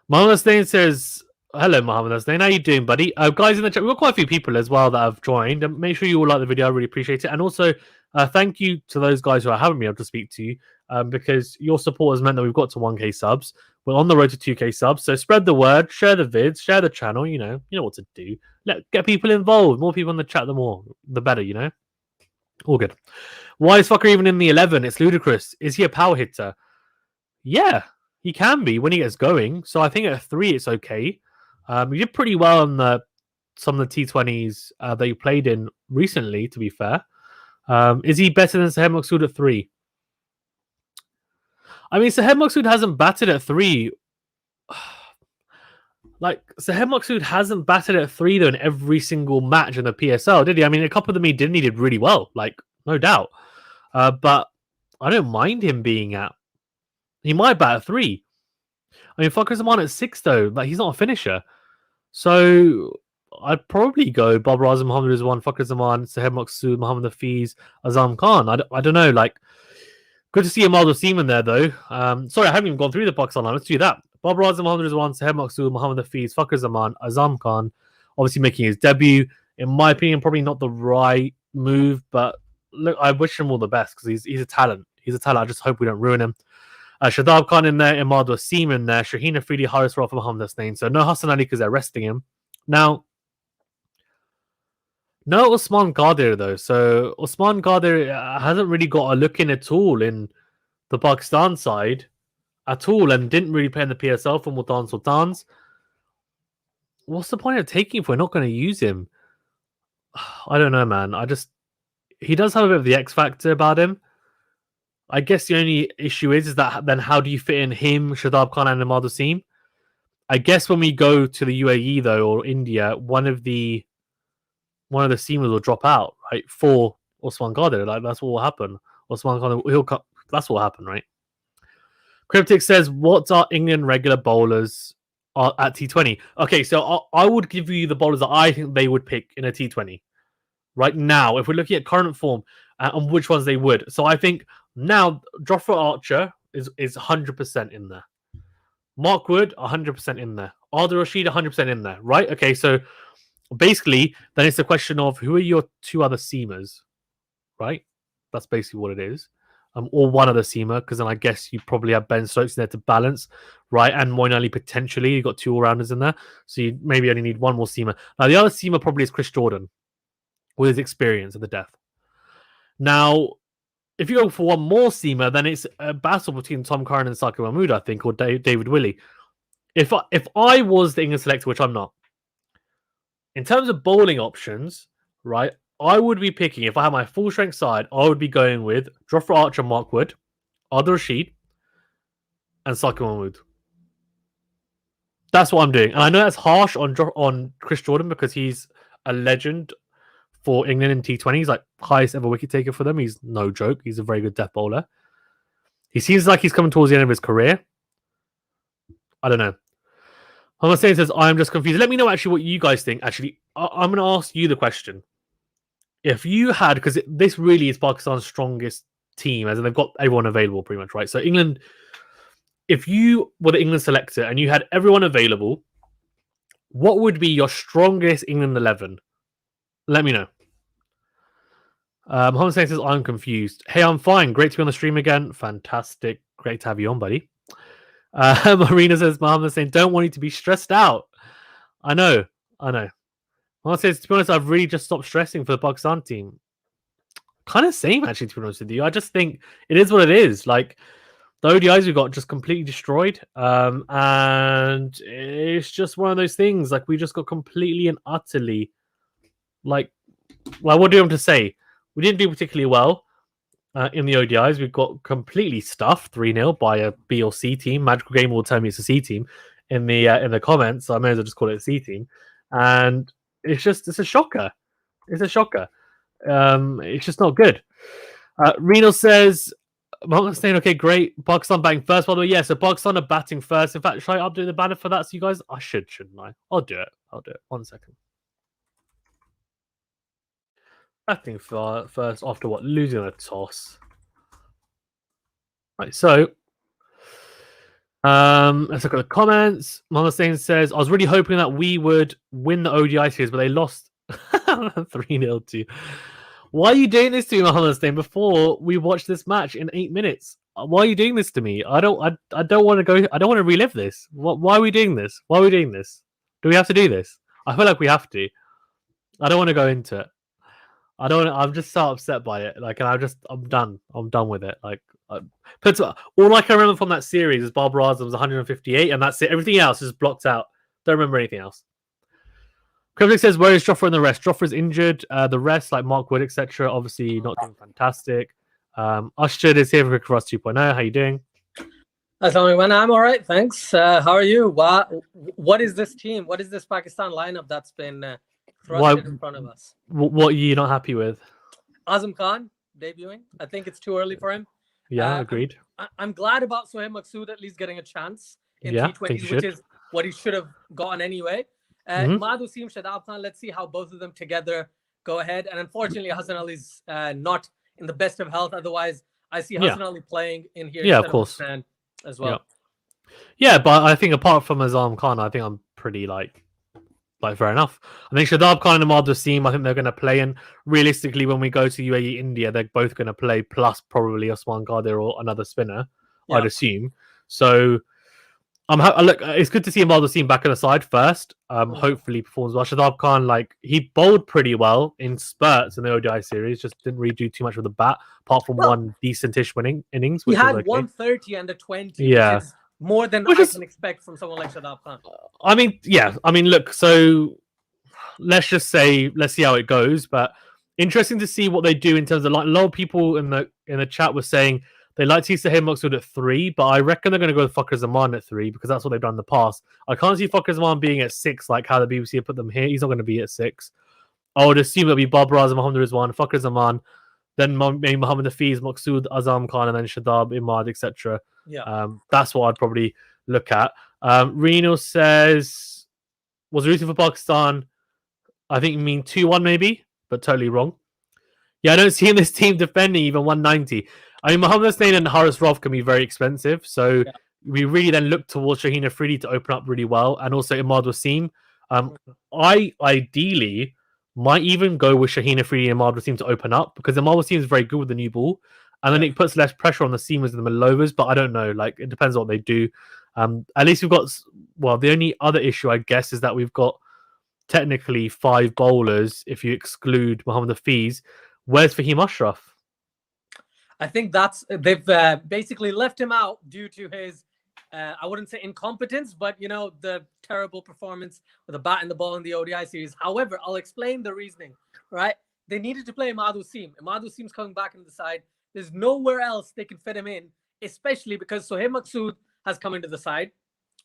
Mohammed Asnain says, hello, Mohammed Asnain. How you doing, buddy? Guys in the chat, we've got quite a few people as well that have joined. And make sure you all like the video. I really appreciate it. And also, thank you to those guys who I haven't been able to speak to, because your support has meant that we've got to 1K subs. We're on the road to 2K subs. So spread the word, share the vids, share the channel. You know what to do. Get people involved. More people in the chat, the better, All good. Why is Fucker even in the 11? It's ludicrous. Is he a power hitter? Yeah, he can be when he gets going. So I think at 3, it's okay. He did pretty well on some of the T20s that he played in recently, to be fair. Is he better than Sahed Maksud at 3? I mean, Sahed Maksud hasn't batted at 3. Like, Sahed Maksud hasn't batted at 3, though, in every single match in the PSL, did he? I mean, a couple of them he didn't. He did really well, like, no doubt. But I don't mind him being at... He might bat at 3. I mean, Fakhar Zaman at 6, though. Like, he's not a finisher. So I'd probably go Babar Azam, Mohammed Rizwan, Fakhar Zaman, Sahed Maksud, Mohammed Hafiz, Azam Khan. I don't know, like... Good to see Ahmad Wasim in there, though. Sorry, I haven't even gone through the Pakistan line. Let's do that. Babar Azam, Mohammed Rizwan, Sahed Maksud, Mohammed Hafiz, Fakhar Zaman, Azam Khan, obviously making his debut. In my opinion, probably not the right move, but look, I wish him all the best because he's a talent. He's a talent. I just hope we don't ruin him. Shadab Khan in there, Ahmad Wasim in there, Shaheen Afridi, Haris Rafa, Mohammed Hasnain. So no Hasan Ali because they're resting him. Now, no Osman Qadir though. So Osman Qadir hasn't really got a look in at all in the Pakistan side at all, and didn't really play in the PSL for Multan Sultans. What's the point of taking if we're not going to use him? I don't know, man. He does have a bit of the X factor about him. I guess the only issue is that then how do you fit in him, Shadab Khan, and Ahmad Wasim? I guess when we go to the UAE though, or India, one of the seamers will drop out, right? For Osman Qadir. Like that's what will happen. Osman Qadir, that's what will happen, right? Cryptic says, what are England regular bowlers at T20? Okay, so I would give you the bowlers that I think they would pick in a T20 right now, if we're looking at current form and which ones they would. So I think now Jofra Archer is 100% in there. Mark Wood, 100% in there. Adil Rashid, 100% in there, right? Okay, so basically, then it's a question of who are your two other seamers, right? That's basically what it is. Or one other seamer, because then I guess you probably have Ben Stokes in there to balance, right? And Moeen Ali potentially. You've got two all-rounders in there. So you maybe only need one more seamer. Now, the other seamer probably is Chris Jordan with his experience at the death. Now, if you go for one more seamer, then it's a battle between Tom Curran and Saqib Mahmood, I think, or David Willey. If I was the England selector, which I'm not, in terms of bowling options, right, I would be picking, if I had my full strength side, I would be going with Jofra Archer, Mark Wood, Adil Rashid, and Saqib Mahmood. That's what I'm doing. And I know that's harsh on Chris Jordan because he's a legend for England in T20. He's like highest ever wicket taker for them. He's no joke. He's a very good death bowler. He seems like he's coming towards the end of his career. I don't know. I'm not saying says I'm just confused. Let me know actually what you guys think. Actually, I'm going to ask you the question. If you had, because this really is Pakistan's strongest team, as in they've got everyone available pretty much, right? So England, if you were the England selector and you had everyone available, what would be your strongest England 11? Let me know. Mohammed says, I'm confused. Hey, I'm fine. Great to be on the stream again. Fantastic. Great to have you on, buddy. Marina says, Mohammed saying, don't want you to be stressed out. I know. Mohammed says, to be honest, I've really just stopped stressing for the Pakistan team. Kind of same, actually, to be honest with you. I just think it is what it is. Like, the ODIs we got just completely destroyed. And it's just one of those things. Like, we just got completely and utterly, like, well, what do you want to say? We didn't do particularly well in the ODIs. We got completely stuffed 3-0 by a B or C team. Magical Game will tell me it's a C team in the comments. So I may as well just call it a C team. And it's a shocker. It's a shocker. It's just not good. Reno says, Mohammed saying, okay, great. Pakistan batting first, by the way. Yeah, so Pakistan are batting first. In fact, should I update the banner for that? So you guys, I shouldn't I? I'll do it. 1 second. Batting first after what? Losing a toss. Right, so let's look at the comments. Mohammed says, I was really hoping that we would win the ODI series, but they lost 3-0 to. Why are you doing this to me, Mohammed? Before we watch this match in 8 minutes? Why are you doing this to me? I don't want to go. I don't want to relive this. Why are we doing this? Why are we doing this? Do we have to do this? I feel like we have to. I don't want to go into it. I'm just so upset by it. Like, and I'm done. I'm done with it. Like, all I can remember from that series is Barbara Azam's 158, and that's it. Everything else is blocked out. Don't remember anything else. Cryptic says, where is Jofra and the rest? Jofra's injured. The rest, like Mark Wood, etc., obviously not doing fantastic. Ashjad is here for Cross 2.0. How you doing? Assalamualaikum. I'm all right, thanks. How are you? What is this team? What is this Pakistan lineup that's been thrusted in front of us? What are you not happy with? Azam Khan debuting. I think it's too early for him. Yeah, agreed. I'm glad about Sohail Maqsood at least getting a chance in T20s, which is what he should have gotten anyway. Ahmad Wasim, Shadab Khan, let's see how both of them together go ahead. And unfortunately, Hasan Ali's not in the best of health. Otherwise, I see Hasan Ali playing in here. Yeah, of course. As well. Yeah, but I think apart from Azam Khan, I think I'm pretty like fair enough. I think Shadab Khan and Ahmad Wasim, I think they're going to play. And realistically, when we go to UAE India, they're both going to play, plus probably Osman Qadir or another spinner, I'd assume. So Look, it's good to see Imad Wasim back on the side first. Hopefully performs well. Shadab Khan, like, he bowled pretty well in spurts in the ODI series. Just didn't really do too much with the bat, apart from one decentish innings. He which had was okay. 130 and a 20, which is more than I can expect from someone like Shadab Khan. I mean, yeah. I mean, look. So let's see how it goes. But interesting to see what they do in terms of, like, a lot of people in the chat were saying they like to see Sahim Maksud at 3, but I reckon they're going to go with Fakhar Zaman at 3 because that's what they've done in the past. I can't see Fakhar Zaman being at 6 like how the BBC have put them here. He's not going to be at 6. I would assume it'll be Babar Azam, Muhammad Rizwan, Fakhar Zaman, then maybe Muhammad Hafiz, Maksud, Azam Khan, and then Shadab, Imad, etc. Yeah. That's what I'd probably look at. Reno says, was rooting for Pakistan. I think you mean 2-1 maybe, but totally wrong. Yeah, I don't see this team defending even 190. I mean, Mohammad Hussain and Haris Roth can be very expensive, so we really then look towards Shaheen Afridi to open up really well, and also Imad Wasim. I ideally might even go with Shaheen Afridi and Imad Wasim to open up, because Imad Wasim is very good with the new ball, and then it puts less pressure on the seamers and the middle overs, but I don't know. Like, it depends on what they do. At least we've got... Well, the only other issue, I guess, is that we've got technically 5 bowlers, if you exclude Mohammad Hafiz. Where's Fahim Ashraf? I think they've basically left him out due to his, I wouldn't say incompetence, but, the terrible performance with the bat and the ball in the ODI series. However, I'll explain the reasoning, right? They needed to play Imad Wasim. Imad Wasim's coming back into the side. There's nowhere else they can fit him in, especially because Sohail Maksud has come into the side,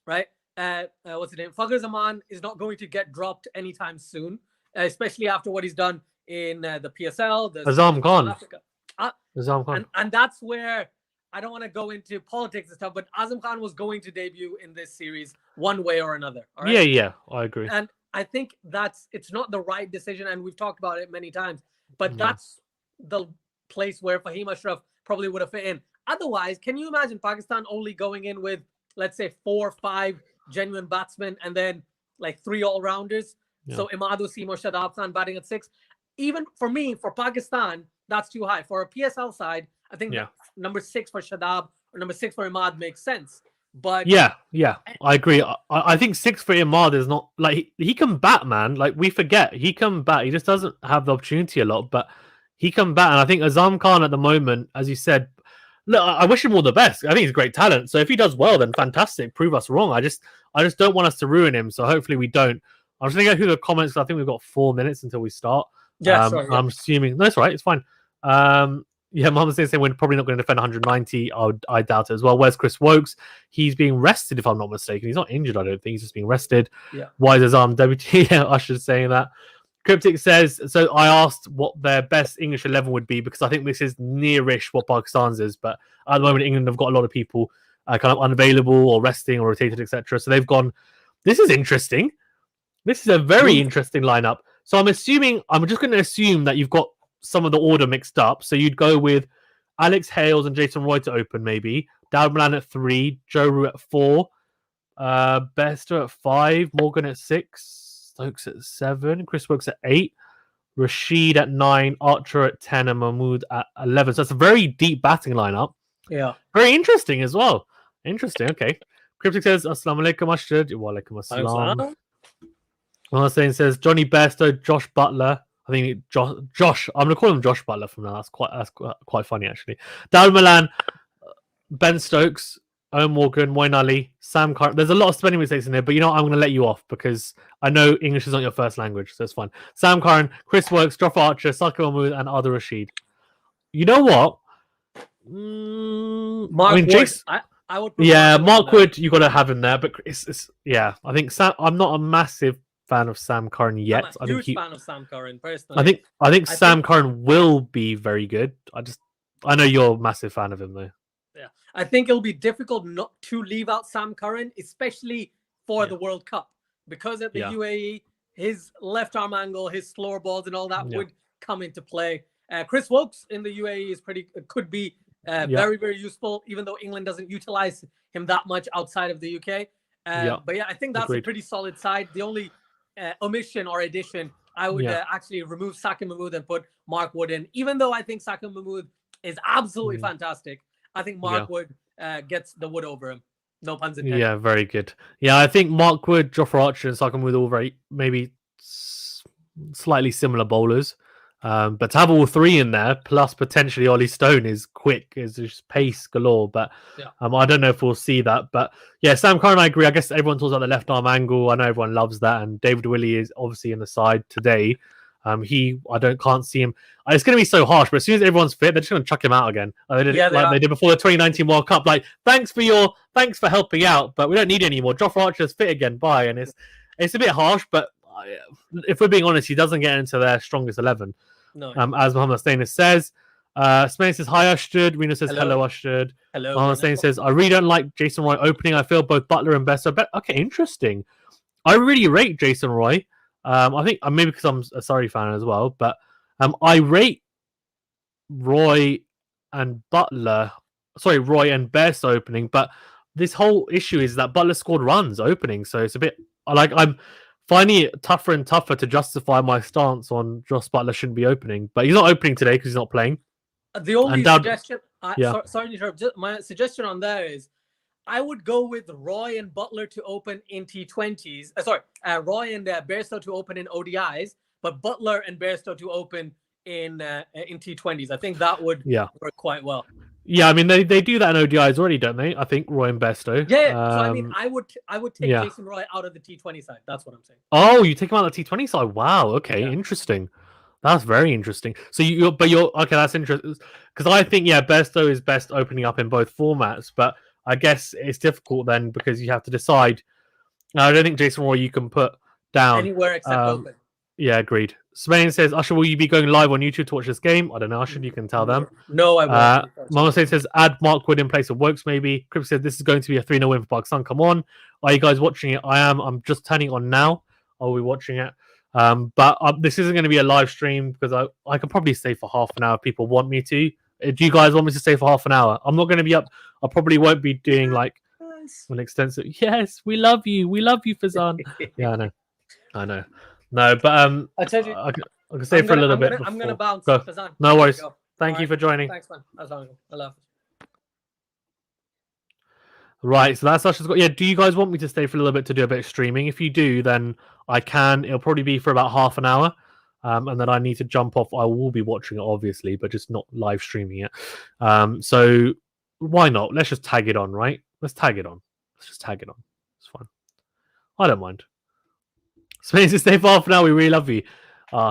right? What's his name? Fakhar Zaman is not going to get dropped anytime soon, especially after what he's done in the PSL. Azam Khan. And that's where I don't want to go into politics and stuff, but Azam Khan was going to debut in this series one way or another. All right? Yeah, I agree. And I think it's not the right decision, and we've talked about it many times, but that's the place where Fahim Ashraf probably would have fit in. Otherwise, can you imagine Pakistan only going in with, let's say, 4 or 5 genuine batsmen and then like 3 all-rounders? So Imad Wasim or Shadab Khan batting at 6. Even for me, for Pakistan, that's too high. For a PSL side, I think number 6 for Shadab or number 6 for Imad makes sense. But yeah, I agree. I think 6 for Imad is not, like, he can bat, man. Like, we forget he can bat. He just doesn't have the opportunity a lot, but he can bat. And I think Azam Khan at the moment, as you said, look, I wish him all the best. I think he's great talent. So if he does well, then fantastic. Prove us wrong. I just don't want us to ruin him. So hopefully we don't. I'm just gonna go through the comments. I think we've got 4 minutes until we start. I'm assuming no, it's all right. It's fine. Mohammed saying we're probably not going to defend 190. I doubt it as well. Where's Chris Wokes? He's being rested, if I'm not mistaken. He's not injured, I don't think. He's just being rested. Why is Azam WT? Usher's saying that. Cryptic says, so I asked what their best English 11 would be, because I think this is nearish what Pakistan's is, but at the moment England have got a lot of people kind of unavailable or resting or rotated, etc. So they've gone, this is interesting. This is a very interesting lineup. So I'm just going to assume that you've got some of the order mixed up. So you'd go with Alex Hales and Jason Roy to open, maybe. Dawud Malan at 3, Joe Root at 4, Bester at 5, Morgan at 6, Stokes at 7, Chris Wokes at 8, Rashid at 9, Archer at 10, and Mahmood at 11. So it's a very deep batting lineup. Yeah. Very interesting as well. Interesting. Okay. Cryptic says, Assalamu alaikum, Ashad. Wa alaikum assalam. Hussein says, Johnny Bairstow, Josh Butler. I think Josh. I'm gonna call him Josh Butler from now. That's quite funny, actually. Dawud Malan, Ben Stokes, Owen Morgan, Moin Ali, Sam Curran. There's a lot of spelling mistakes in there, but you know what? I'm gonna let you off because I know English is not your first language, so it's fine. Sam Curran, Chris Wokes, Joff Archer, Sakir Mahmood, and Adil Rashid. You know what? Mark Wood. I would. Mark Wood. You got to have him there, but it's I think I'm not a massive fan of Sam Curran yet. I'm a huge fan of Sam Curran personally. I think Sam Curran will be very good. I know you're a massive fan of him though. Yeah, I think it'll be difficult not to leave out Sam Curran, especially for the World Cup, because at the UAE, his left arm angle, his slower balls, and all that would come into play. Chris Wokes in the UAE could be very, very useful, even though England doesn't utilize him that much outside of the UK. But I think that's a pretty solid side. The only omission or addition, I would actually remove Sakir Mahmood and put Mark Wood in. Even though I think Sakir Mahmood is absolutely fantastic, I think Mark Wood gets the wood over him. No puns intended. Yeah, very good. Yeah, I think Mark Wood, Jofra Archer, and Sarkin with all very maybe slightly similar bowlers. But to have all three in there, plus potentially Ollie Stone is quick, is just pace galore. But I don't know if we'll see that. But yeah, Sam Curran, I agree. I guess everyone talks about the left arm angle. I know everyone loves that. And David Willey is obviously in the side today. Can't see him. It's going to be so harsh, but as soon as everyone's fit, they're just going to chuck him out again. They did before the 2019 World Cup. Like, thanks for helping out, but we don't need any more. Jofra Archer's fit again. Bye. And it's a bit harsh, but if we're being honest, he doesn't get into their strongest 11. No. As Mohammed Stainer says. Smain says, hi, Ushtard. Reno says, hello Ushtard. Hello. Mohammed Stainer says, I really don't like Jason Roy opening. I feel both Butler and Best. Okay, interesting. I really rate Jason Roy. I think maybe because I'm a Surrey fan as well, but I rate Roy and Best opening. But this whole issue is that Butler scored runs opening, so it's a bit like I'm finding it tougher and tougher to justify my stance on Joss Butler shouldn't be opening. But he's not opening today because he's not playing. The only suggestion, sorry to interrupt. My suggestion on there is, I would go with Roy and Butler to open in T20s. Roy and Bairstow to open in ODIs, but Butler and Bairstow to open in T20s. I think that would work quite well. Yeah, I mean they do that in ODIs already, don't they? I think Roy and Bairstow. Yeah. So I mean, I would take Jason Roy out of the T20 side. That's what I'm saying. Oh, you take him out of the T20 side? Wow. Okay, interesting. That's very interesting. So you're okay. That's interesting because I think Bairstow is best opening up in both formats, but I guess it's difficult then because you have to decide. I don't think Jason Roy you can put down anywhere except open. Yeah, agreed. Smain says, Usher, will you be going live on YouTube to watch this game? I don't know, Usher, you can tell them. No, I won't. Mama says, add Mark Wood in place of Wokes, maybe. Crip said, this is going to be a 3-0 win for Pakistan. Come on. Are you guys watching it? I am. I'm just turning it on now. I'll be watching it. But this isn't going to be a live stream because I can probably stay for half an hour if people want me to. Do you guys want me to stay for half an hour? I'm not going to be up. I probably won't be doing like an extensive. Yes, we love you. We love you, Fazan. Yeah, I know. No, but I tell you, I can stay for a little bit. I'm going to bounce. Fazan. No worries. Thank you for joining. Thanks, man. I love it. Right, so that's Sasha's got. Yeah, do you guys want me to stay for a little bit to do a bit of streaming? If you do, then I can. It'll probably be for about half an hour. And then I need to jump off. I will be watching it, obviously, but just not live streaming it. So why not? Let's just tag it on, right? Let's tag it on. Let's just tag it on. It's fine. I don't mind. Space to stay for half an hour. We really love you.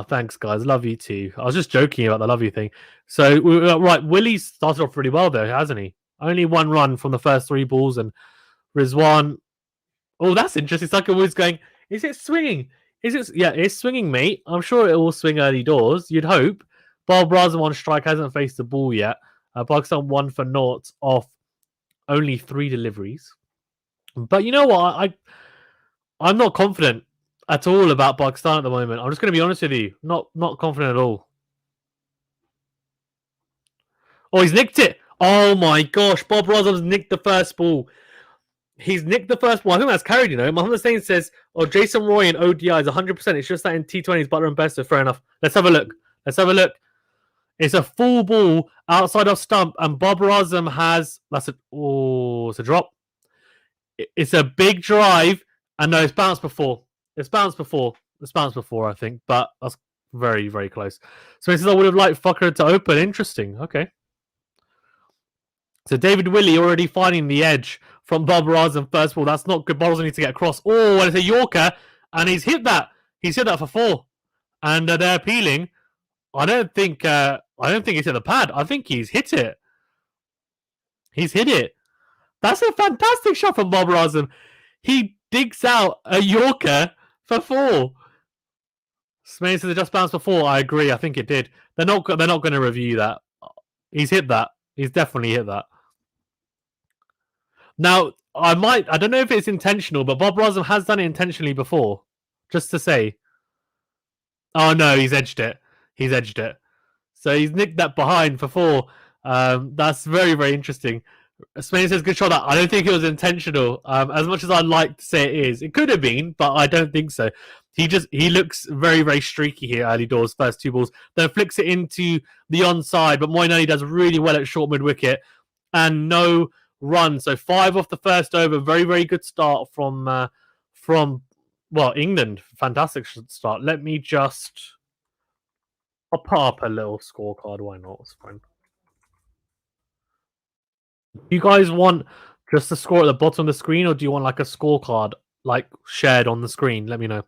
Thanks, guys. Love you too. I was just joking about the love you thing. So, right, Willie's started off really well, though, hasn't he? Only one run from the first 3 balls, and Rizwan. Oh, that's interesting. Sucker was going, is it swinging? Yeah, it's swinging, mate. I'm sure it will swing early doors. You'd hope. Bob Razam on strike hasn't faced the ball yet. Pakistan 1 for 0 off only 3 deliveries. But you know what? I'm not confident at all about Pakistan at the moment. I'm just going to be honest with you. Not confident at all. Oh, he's nicked it. Oh my gosh. Bob Razam's nicked the first ball. He's nicked the first ball. I think that's carried, you know. Mohammed Hussain says, Jason Roy in ODI is 100%. It's just that in T20s, Butler and Best. So fair enough. Let's have a look. It's a full ball outside of stump, and Bob Razam has... it's a drop. It's a big drive, and no, it's bounced before. It's bounced before, I think, but that's very, very close. So he says, I would have liked Fucker to open. Interesting. Okay. So David Willey already finding the edge from Bob Razam first ball. That's not good. Bob Razam needs to get across. Oh, and it's a Yorker, and he's hit that. He's hit that for 4, and they're appealing. I don't think he's hit the pad. I think he's hit it. He's hit it. That's a fantastic shot from Bob Razam. He digs out a Yorker for 4. Smain says it just bounced for 4. I agree. I think it did. They're not going to review that. He's hit that. He's definitely hit that. Now, I don't know if it's intentional, but Bob Razam has done it intentionally before. Just to say. Oh no, he's edged it. So he's nicked that behind for 4. That's very, very interesting. Smain says, good shot. I don't think it was intentional. As much as I'd like to say it is. It could have been, but I don't think so. He looks very, very streaky here, early doors, first 2 balls. Then flicks it into the onside, but Moeen Ali does really well at short mid-wicket. And no run. So 5 off the first over. Very, very good start from England. Fantastic start. Let me just... I'll put up a little scorecard. Why not? It's fine. Do you guys want just the score at the bottom of the screen, or do you want like a scorecard like shared on the screen? Let me know.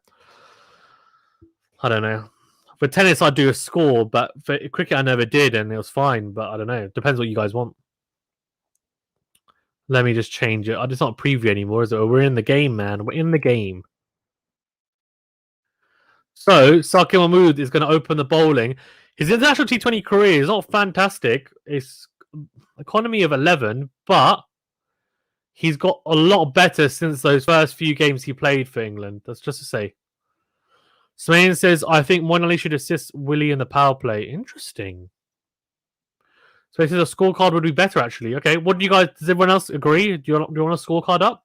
I don't know. For tennis, I do a score, but for cricket, I never did, and it was fine. But I don't know. Depends what you guys want. Let me just change it. It's not a preview anymore, is it? We're in the game, man. We're in the game. So, Sakib Mahmood is going to open the bowling. His international T20 career is not fantastic. It's economy of 11, but he's got a lot better since those first few games he played for England. That's just to say. Smain says, I think Moeen Ali should assist Willie in the power play. Interesting. So he says a scorecard would be better, actually. Okay, what do you guys... Does everyone else agree? Do you want a scorecard up?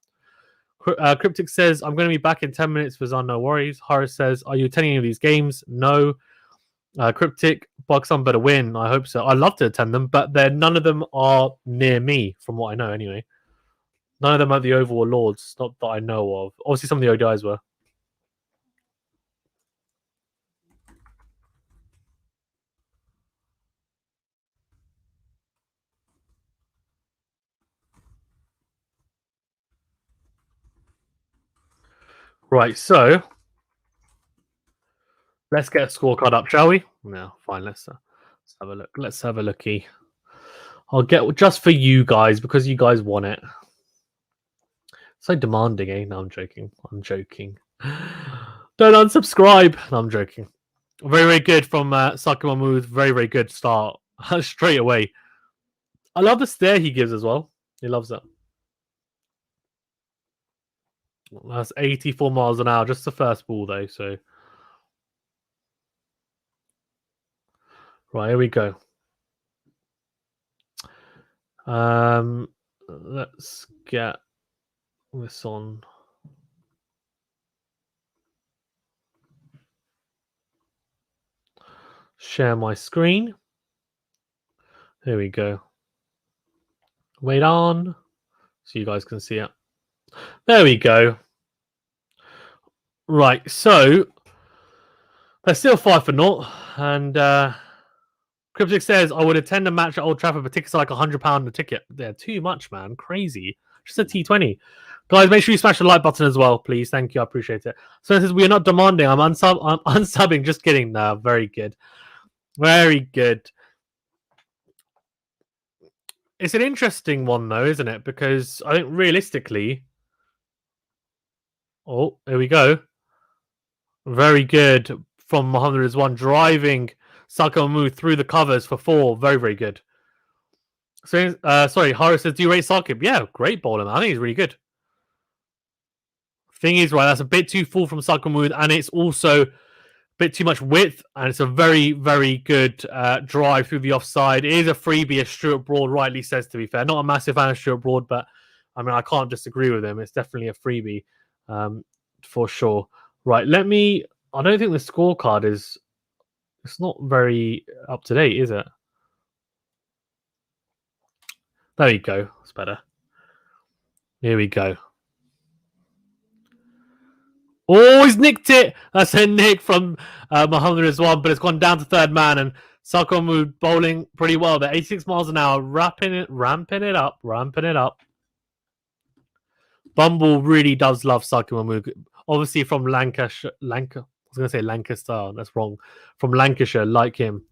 Cryptic says, I'm going to be back in 10 minutes for Zan, no worries. Horace says, are you attending any of these games? No. Cryptic, Pakistan better win. I hope so. I'd love to attend them, but none of them are near me, from what I know, anyway. None of them are the Oval Lords, not that I know of. Obviously, some of the ODIs were. Right, so let's get a scorecard up, shall we? No, fine. Let's have a look. Let's have a looky. I'll get just for you guys because you guys want it. So demanding, eh? No, I'm joking. I'm joking. Don't unsubscribe. No, I'm joking. Very, very good from Sakib Mahmood. Very, very good start straight away. I love the stare he gives as well. He loves that. That's 84 miles an hour. Just the first ball, though. So, right, here we go. Let's get this on. Share my screen. There we go. Wait on, so you guys can see it. There we go. Right, so they're still 5-0, and Cryptic says I would attend a match at Old Trafford, but tickets are like £100 a ticket. They're too much, man. Crazy. Just a T20. Guys, make sure you smash the like button as well, please. Thank you. I appreciate it. So it says we are not demanding. I'm unsubbing. Just kidding. No, very good. Very good. It's an interesting one, though, isn't it? Because I think realistically... Oh, here we go. Very good from Mohammed Rizwan, driving Sakib Mahmood through the covers for 4. Very, very good. So, sorry, Horace says, do you rate Sakib? Yeah, great bowler, man. I think he's really good. Thing is, right, that's a bit too full from Sakib Mahmood, and it's also... bit too much width, and it's a very, very good drive through the offside. It is a freebie, as Stuart Broad rightly says, to be fair. Not a massive fan of Stuart Broad, but I mean, I can't disagree with him. It's definitely a freebie for sure. Right, I don't think the scorecard is... It's not very up to date, is it? There you go. It's better. Here we go. Oh, he's nicked it. That's a nick from Mohammed Rizwan, but it's gone down to third man, and Sakib Mahmood bowling pretty well. They're 86 miles an hour, ramping it up. Bumble really does love Sakib Mahmood. Obviously from Lancashire. I was going to say Lancaster. That's wrong. From Lancashire, like him.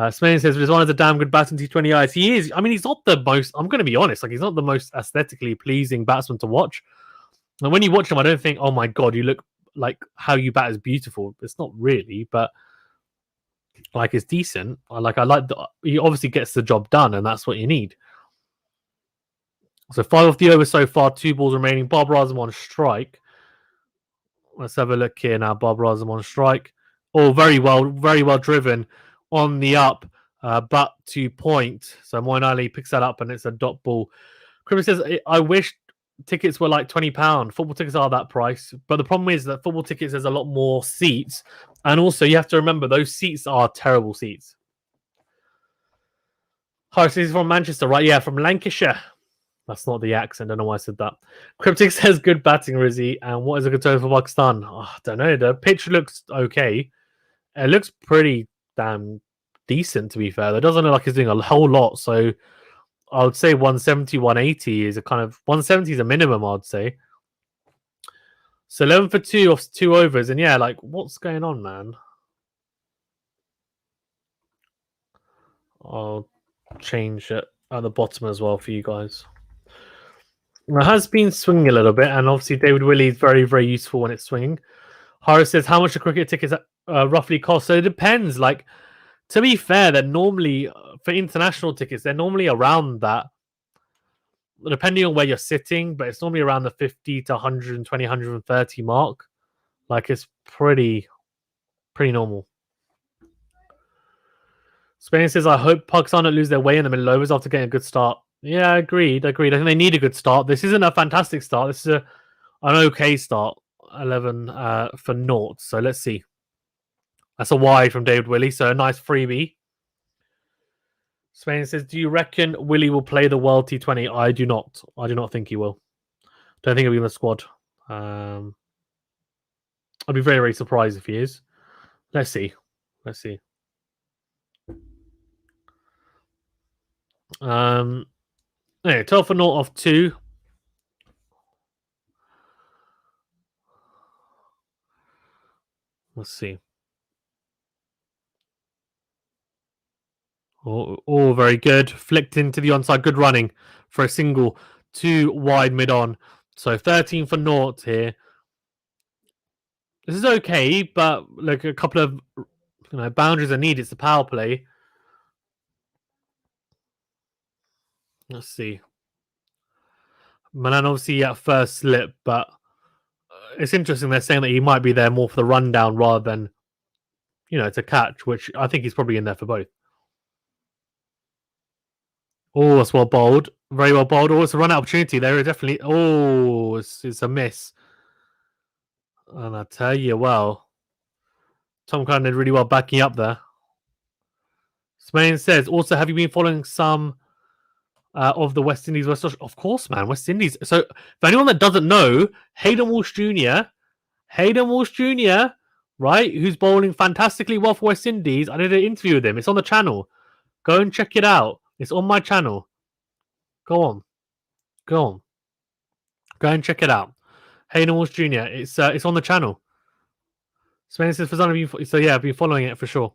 Smain says Rizwan is a damn good batsman T20I. He is. I mean, he's not the most... I'm going to be honest. He's not the most aesthetically pleasing batsman to watch. And when you watch him, I don't think, oh my God, you look like how you bat is beautiful. It's not really, but it's decent. He obviously gets the job done, and that's what you need. So 5 off the over so far, 2 balls remaining. Bob Razam on strike. Let's have a look here now. Bob Razam on strike. Oh, very well driven on the up, but to point. So Moeen Ali picks that up, and it's a dot ball. Cribbs says, I wish tickets were like £20. Football tickets are that price, but the problem is that football tickets there's a lot more seats, and also you have to remember those seats are terrible seats. Horace is from Manchester, right? Yeah, from Lancashire. That's not the accent. I don't know why I said that. Cryptic says good batting, Rizzy. And what is a good total for Pakistan? Oh, I don't know. The pitch looks okay. It looks pretty damn decent, to be fair. It doesn't look like it's doing a whole lot. So I would say 170, 180 is a kind of 170 is a minimum, I'd say. So 11 for 2 off 2 overs. And yeah, like, what's going on, man? I'll change it at the bottom as well for you guys. It has been swinging a little bit, and obviously David Willey is very, very useful when it's swinging. Horace says, how much a cricket ticket roughly cost? So it depends. Like, to be fair, they're normally, for international tickets, they're normally around that, depending on where you're sitting, but it's normally around the 50 to 120, 130 mark. Like, it's pretty normal. Spain says, I hope Pakistan don't lose their way in the middle overs after getting a good start. Yeah, agreed. I think they need a good start. This isn't a fantastic start. This is an okay start. 11 for naught. So let's see. That's a wide from David Willey. So a nice freebie. Spain says, do you reckon Willey will play the World T20? I do not. I do not think he will. Don't think he'll be in the squad. I'd be very, very surprised if he is. Let's see. Anyway, 12 for naught off 2. Let's see. Oh, very good. Flicked into the onside. Good running for a single. 2 wide mid on. So 13 for naught here. This is okay, but like a couple of boundaries are needed. It's the power play. Let's see. Manan obviously at first slip, but it's interesting they're saying that he might be there more for the rundown rather than, to catch, which I think he's probably in there for both. Oh, that's well bowled. Very well bowled. Oh, it's a run opportunity. There is definitely. Oh, it's a miss. And I tell you, well, Tom Curran did really well backing up there. Smain says, also, have you been following some of the West Indies? Of course, man. West Indies. So, for anyone that doesn't know, Hayden Walsh Jr., right, who's bowling fantastically well for West Indies. I did an interview with him. It's on the channel. Go and check it out. It's on my channel. Go on. Go and check it out. Hayden Walsh Jr. It's on the channel. Smain says, for some of you, so yeah, I've been following it for sure.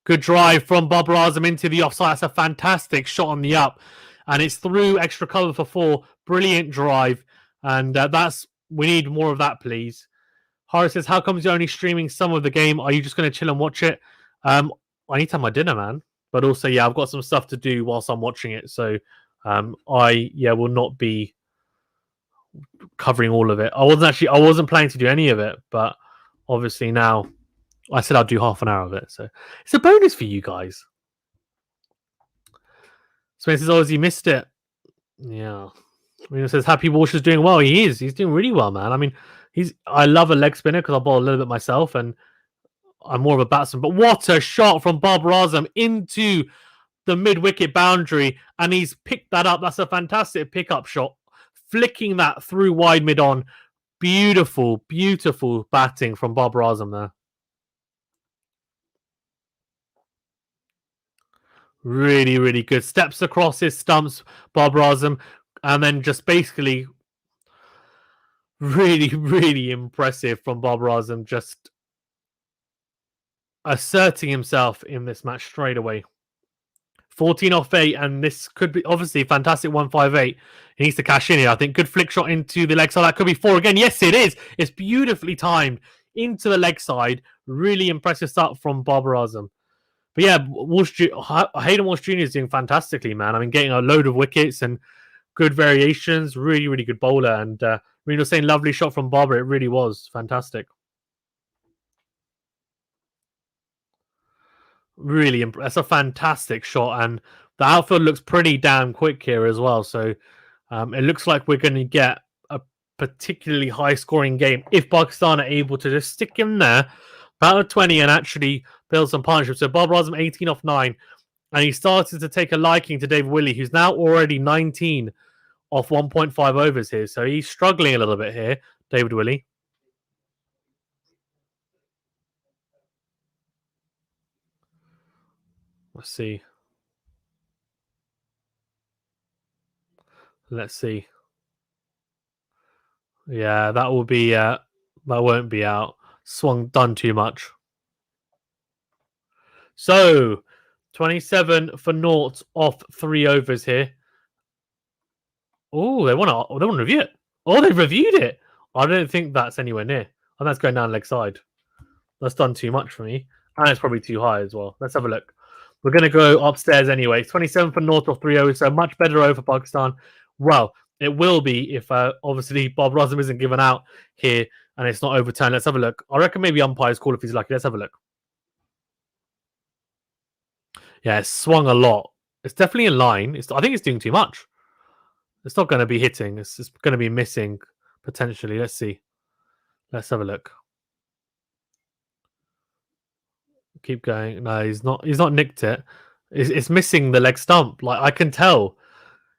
Good drive from Babar Azam into the offside. That's a fantastic shot on the up. And it's through extra cover for 4. Brilliant drive. And we need more of that, please. Horace says, how comes you're only streaming some of the game? Are you just going to chill and watch it? I need to have my dinner, man. But also, yeah, I've got some stuff to do whilst I'm watching it. So I will not be covering all of it. I wasn't planning to do any of it. But obviously now, I said I'd do half an hour of it, so it's a bonus for you guys. Spencer says, "Oh, he missed it." Yeah. Says, "Happy Walsh is doing well." He is. He's doing really well, man. I mean, I love a leg spinner because I bowl a little bit myself, and I'm more of a batsman. But what a shot from Babar Azam into the mid-wicket boundary, and he's picked that up. That's a fantastic pick-up shot, flicking that through wide mid-on. Beautiful, beautiful batting from Babar Azam there. Really, really good. Steps across his stumps, Babar Azam, and then just basically really, really impressive from Babar Azam, just asserting himself in this match straight away. 14 off 8, and this could be obviously fantastic 158. He needs to cash in here, I think. Good flick shot into the leg side. That could be 4 again. Yes, it is. It's beautifully timed into the leg side. Really impressive start from Babar Azam. But yeah, Hayden Walsh Jr. is doing fantastically, man. I mean, getting a load of wickets and good variations. Really, really good bowler. And Reno saying lovely shot from Babar. It really was fantastic. Really, that's a fantastic shot. And the outfield looks pretty damn quick here as well. So it looks like we're going to get a particularly high-scoring game if Pakistan are able to just stick in there, about 20, and actually build some partnerships. So Babar Azam 18 off 9, and he started to take a liking to David Willey, who's now already 19 off 1.5 overs here. So he's struggling a little bit here, David Willey. Let's see. Let's see. Yeah, that will be that won't be out. Swung done too much. So 27 for naught off 3 overs here. Oh, they want to review it. Oh, they've reviewed it. I don't think that's anywhere near. And that's going down leg side. That's done too much for me. And it's probably too high as well. Let's have a look. We're going to go upstairs anyway. 27 for naught off 3 overs. So much better over Pakistan. Well, it will be if obviously Bob Razum isn't given out here and it's not overturned. Let's have a look. I reckon maybe umpire's call if he's lucky. Let's have a look. Yeah, it's swung a lot. It's definitely in line. I think it's doing too much. It's not going to be hitting. It's just going to be missing potentially. Let's see. Let's have a look. Keep going. No, he's not. He's not nicked it. It's missing the leg stump. Like I can tell.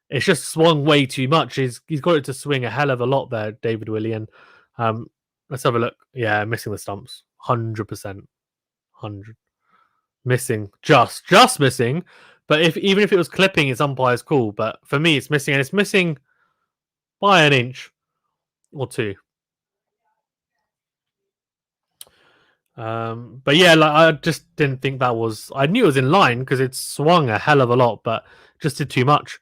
It's just swung way too much. He's got it to swing a hell of a lot there, David Willian. Let's have a look. Yeah, missing the stumps. 100%. 100. Missing. Just missing. But even if it was clipping, it's umpire's call. But for me, it's missing, and it's missing by an inch or two. But yeah, like I just didn't think that was. I knew it was in line because it swung a hell of a lot, but just did too much.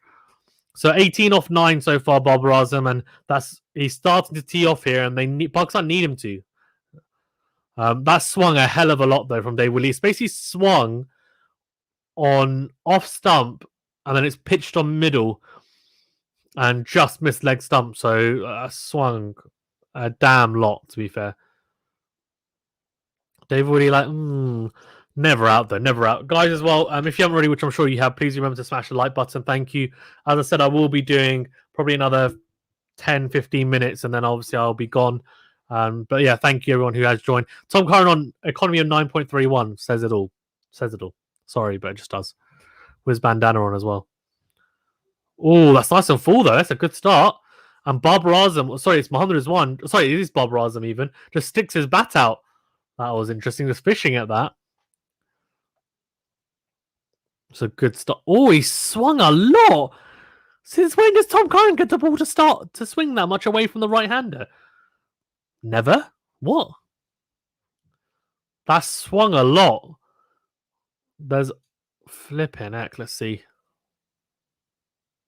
So 18 off 9 so far, Bob Razum, and he's starting to tee off here, and Pakistan need him to. That swung a hell of a lot though from Dave Willie. It's basically swung on off stump, and then it's pitched on middle, and just missed leg stump. So swung a damn lot, to be fair. Dave Willie, never out though, never out, guys. As well, if you haven't already, which I'm sure you have, please remember to smash the like button. Thank you. As I said, I will be doing probably another 10-15 minutes, and then obviously I'll be gone. But yeah, thank you everyone who has joined. Tom Curran on economy of 9.31 says it all. Sorry, but it just does. With his bandana on as well. Oh, that's nice and full though. That's a good start. And Bob Razum, sorry, it's Muhammad Rizwan. Sorry, it is Bob Razum even. Just sticks his bat out. That was interesting. Just fishing at that. It's a good start. Oh, he swung a lot. Since when does Tom Curran get the ball to start to swing that much away from the right-hander? Never? What? That swung a lot. There's flipping heck. Let's see.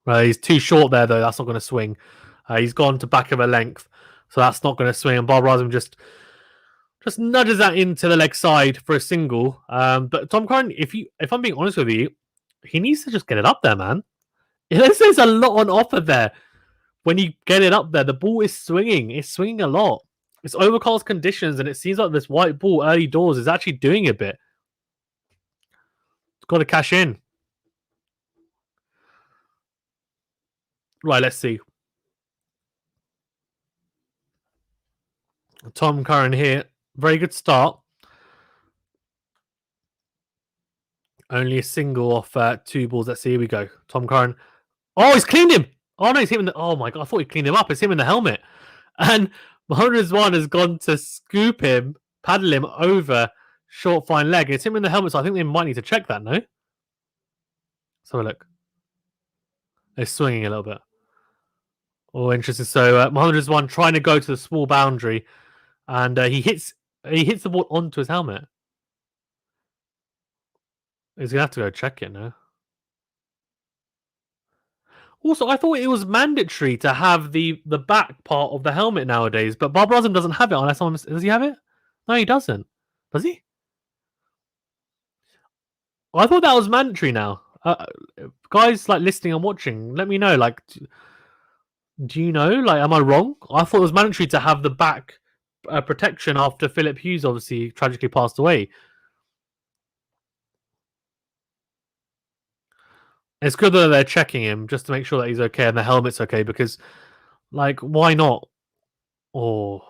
He's too short there, though. That's not going to swing. He's gone to back of a length. So that's not going to swing. And Bob Razum just nudges that into the leg side for a single. But Tom Curran, if I'm being honest with you, he needs to just get it up there, man. There's a lot on offer there. When you get it up there, the ball is swinging. It's swinging a lot. It's overcast conditions, and it seems like this white ball early doors is actually doing a bit. It's got to cash in. Right, let's see. Tom Curran here. Very good start. Only a single off 2 balls. Let's see. Here we go. Tom Curran. Oh, he's cleaned him. Oh, no, he's him in the... Oh, my God. I thought he cleaned him up. It's him in the helmet. And Muhammad Rizwan has gone to scoop him, paddle him over short, fine leg. It's him in the helmet, so I think they might need to check that, no? Let's have a look. They're swinging a little bit. Oh, interesting. So Muhammad Rizwan trying to go to the small boundary, and he hits the ball onto his helmet. He's going to have to go check it now. Also, I thought it was mandatory to have the back part of the helmet nowadays, but Bob Razum doesn't have it unless someone... Does he have it? No, he doesn't. Does he? I thought that was mandatory now. Guys, like, listening and watching, let me know. Like, do you know? Like, am I wrong? I thought it was mandatory to have the back protection after Philip Hughes obviously tragically passed away. It's good that they're checking him just to make sure that he's okay and the helmet's okay, because, like, why not? Oh.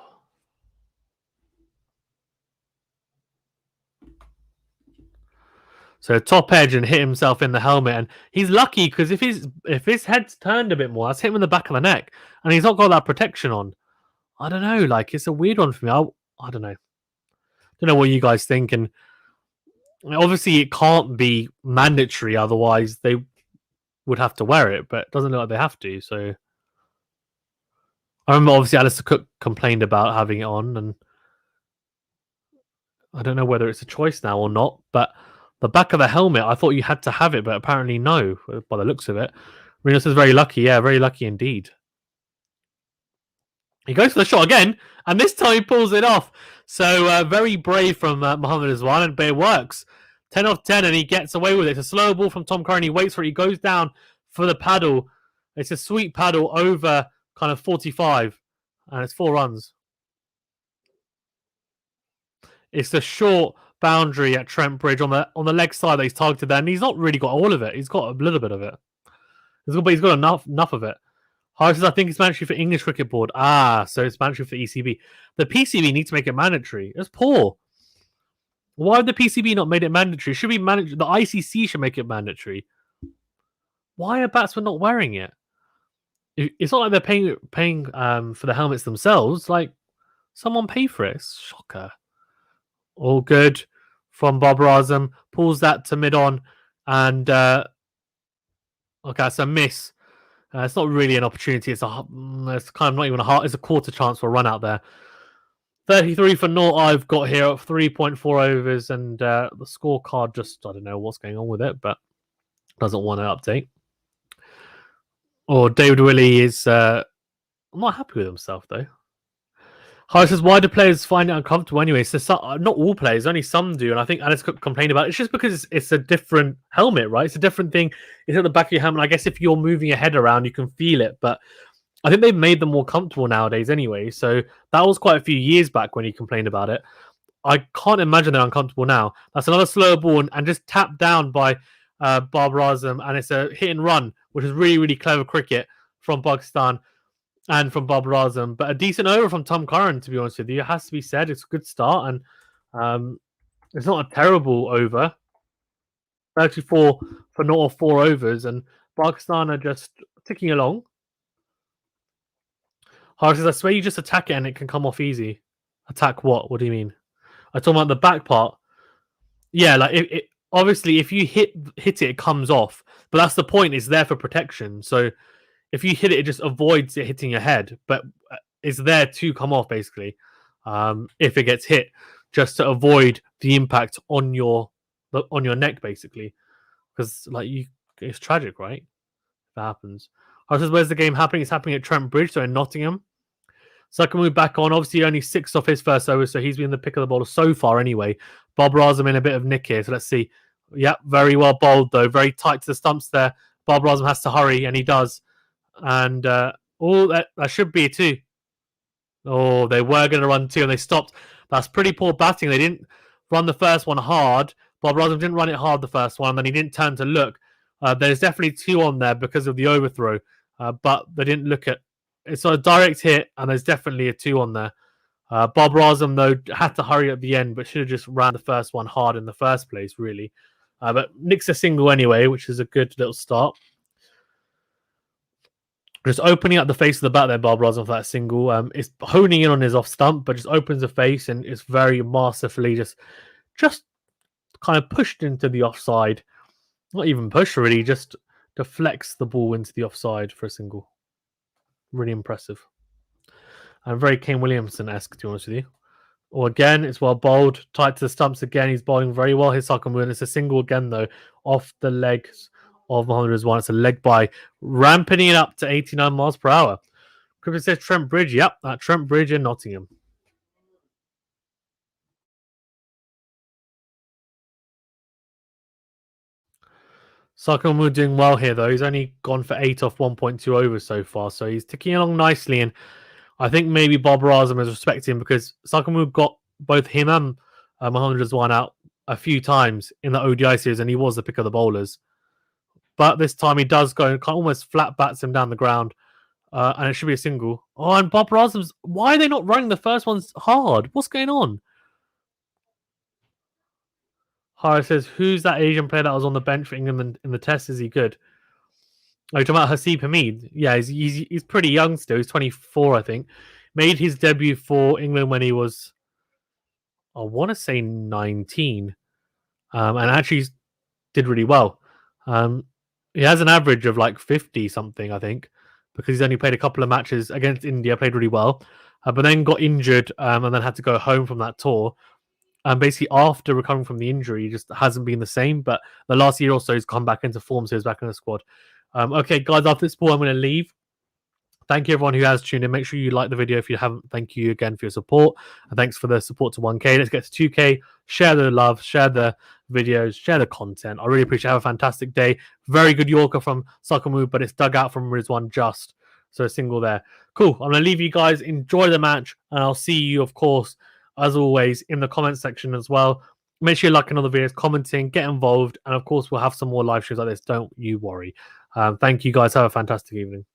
So top edge and hit himself in the helmet, and he's lucky because if his head's turned a bit more, that's hit him in the back of the neck, and he's not got that protection on. I don't know, like it's a weird one for me. I don't know. Don't know what you guys think, and obviously it can't be mandatory, otherwise they would have to wear it, but it doesn't look like they have to. So I remember obviously Alistair Cook complained about having it on, and I don't know whether it's a choice now or not, but the back of the helmet, I thought you had to have it, but apparently no, by the looks of it. Reno says very lucky. Yeah, very lucky indeed. He goes for the shot again, and this time he pulls it off. So very brave from Muhammad Rizwan, but it works. 10 off 10, and he gets away with it. It's a slow ball from Tom Curran. He waits for it. He goes down for the paddle. It's a sweet paddle over kind of 45, and it's 4 runs. It's the short boundary at Trent Bridge on the leg side that he's targeted there, and he's not really got all of it. He's got a little bit of it. He's got enough of it. Harris says, I think it's mandatory for English Cricket Board. So it's mandatory for the ECB. The PCB needs to make it mandatory. It's poor. Why would the PCB not made it mandatory? It should be mandatory. The ICC should make it mandatory. Why are batsmen not wearing it? It's not like they're paying for the helmets themselves. Like, someone pay for it. Shocker. All good from Bob Azam. Pulls that to mid-on. And, okay, it's a miss. It's not really an opportunity. It's kind of not even it's a quarter chance for a run out there. 33 for naught I've got here at 3.4 overs, and the scorecard just, I don't know what's going on with it, but doesn't want to update. Or David Willey is I'm not happy with himself though. Harry says, why do players find it uncomfortable anyway? So not all players, only some do, and I think Alice complained about it. It's just because it's a different helmet, right? It's a different thing. It's at the back of your helmet. I guess if you're moving your head around, you can feel it, but I think they've made them more comfortable nowadays anyway. So that was quite a few years back when he complained about it. I can't imagine they're uncomfortable now. That's another slow ball and just tapped down by Babar Azam, and it's a hit and run, which is really, really clever cricket from Pakistan and from Babar Azam. But a decent over from Tom Curran, to be honest with you. It has to be said. It's a good start, and it's not a terrible over. 34 for not all 4 overs, and Pakistan are just ticking along. Harris says, I swear you just attack it and it can come off easy. Attack what? What do you mean? I'm talking about the back part. Yeah, like it obviously if you hit it, it comes off. But that's the point. It's there for protection. So if you hit it, it just avoids it hitting your head. But it's there to come off, basically. If it gets hit, just to avoid the impact on your neck, basically. Because it's tragic, right? If that happens. Harris says, where's the game happening? It's happening at Trent Bridge, so in Nottingham. So I can move back on. Obviously, only 6 off his first over, so he's been the pick of the bowler so far anyway. Bob Razam in a bit of nick here, so let's see. Yep, very well bowled, though. Very tight to the stumps there. Bob Razam has to hurry, and he does. And, that should be a 2. Oh, they were going to run 2, and they stopped. That's pretty poor batting. They didn't run the first one hard. Bob Razam didn't run it hard the first one, and then he didn't turn to look. There's definitely 2 on there because of the overthrow, but they didn't look at. It's a direct hit, and there's definitely a 2 on there. Bob Razam, though, had to hurry at the end, but should have just ran the first one hard in the first place, really. But nicks a single anyway, which is a good little start. Just opening up the face of the bat there, Bob Razam, for that single. It's honing in on his off stump, but just opens the face, and it's very masterfully just kind of pushed into the offside. Not even push, really, just deflects the ball into the offside for a single. Really impressive. And very Kane Williamson-esque, to be honest with you. Or again, it's well bowled. Tight to the stumps again. He's bowling very well. His Sakamura. It's a single again, though, off the legs of Mohammad Rizwan. It's a leg by, ramping it up to 89 miles per hour. Cricket says Trent Bridge. Yep, at Trent Bridge in Nottingham. Sakamura doing well here, though. He's only gone for 8 off 1.2 overs so far, so he's ticking along nicely. And I think maybe Bob Razam is respecting him because Sakamura got both him and Mohammad Rizwan out a few times in the ODI series, and he was the pick of the bowlers. But this time he does go and almost flat bats him down the ground, and it should be a single. Oh, and Bob Razam's. Why are they not running the first ones hard? What's going on? Hara says, who's that Asian player that was on the bench for England in the test? Is he good? Oh, you're talking about Hasib Hamid? Yeah, he's pretty young still. He's 24, I think. Made his debut for England when he was, I want to say 19. And actually did really well. He has an average of like 50 something, I think, because he's only played a couple of matches against India, played really well, but then got injured and then had to go home from that tour. And basically, after recovering from the injury, he just hasn't been the same. But the last year or so, he's come back into form, so he's back in the squad. Okay, guys, after this ball, I'm going to leave. Thank you, everyone who has tuned in. Make sure you like the video if you haven't. Thank you again for your support. And thanks for the support to 1K. Let's get to 2K. Share the love, share the videos, share the content. I really appreciate it. Have a fantastic day. Very good Yorker from Sakamu, but it's dug out from Rizwan just. So a single there. Cool. I'm going to leave you guys. Enjoy the match. And I'll see you, of course, as always, in the comment section as well. Make sure you like another videos, commenting, get involved. And, of course, we'll have some more live shows like this. Don't you worry. Thank you, guys. Have a fantastic evening.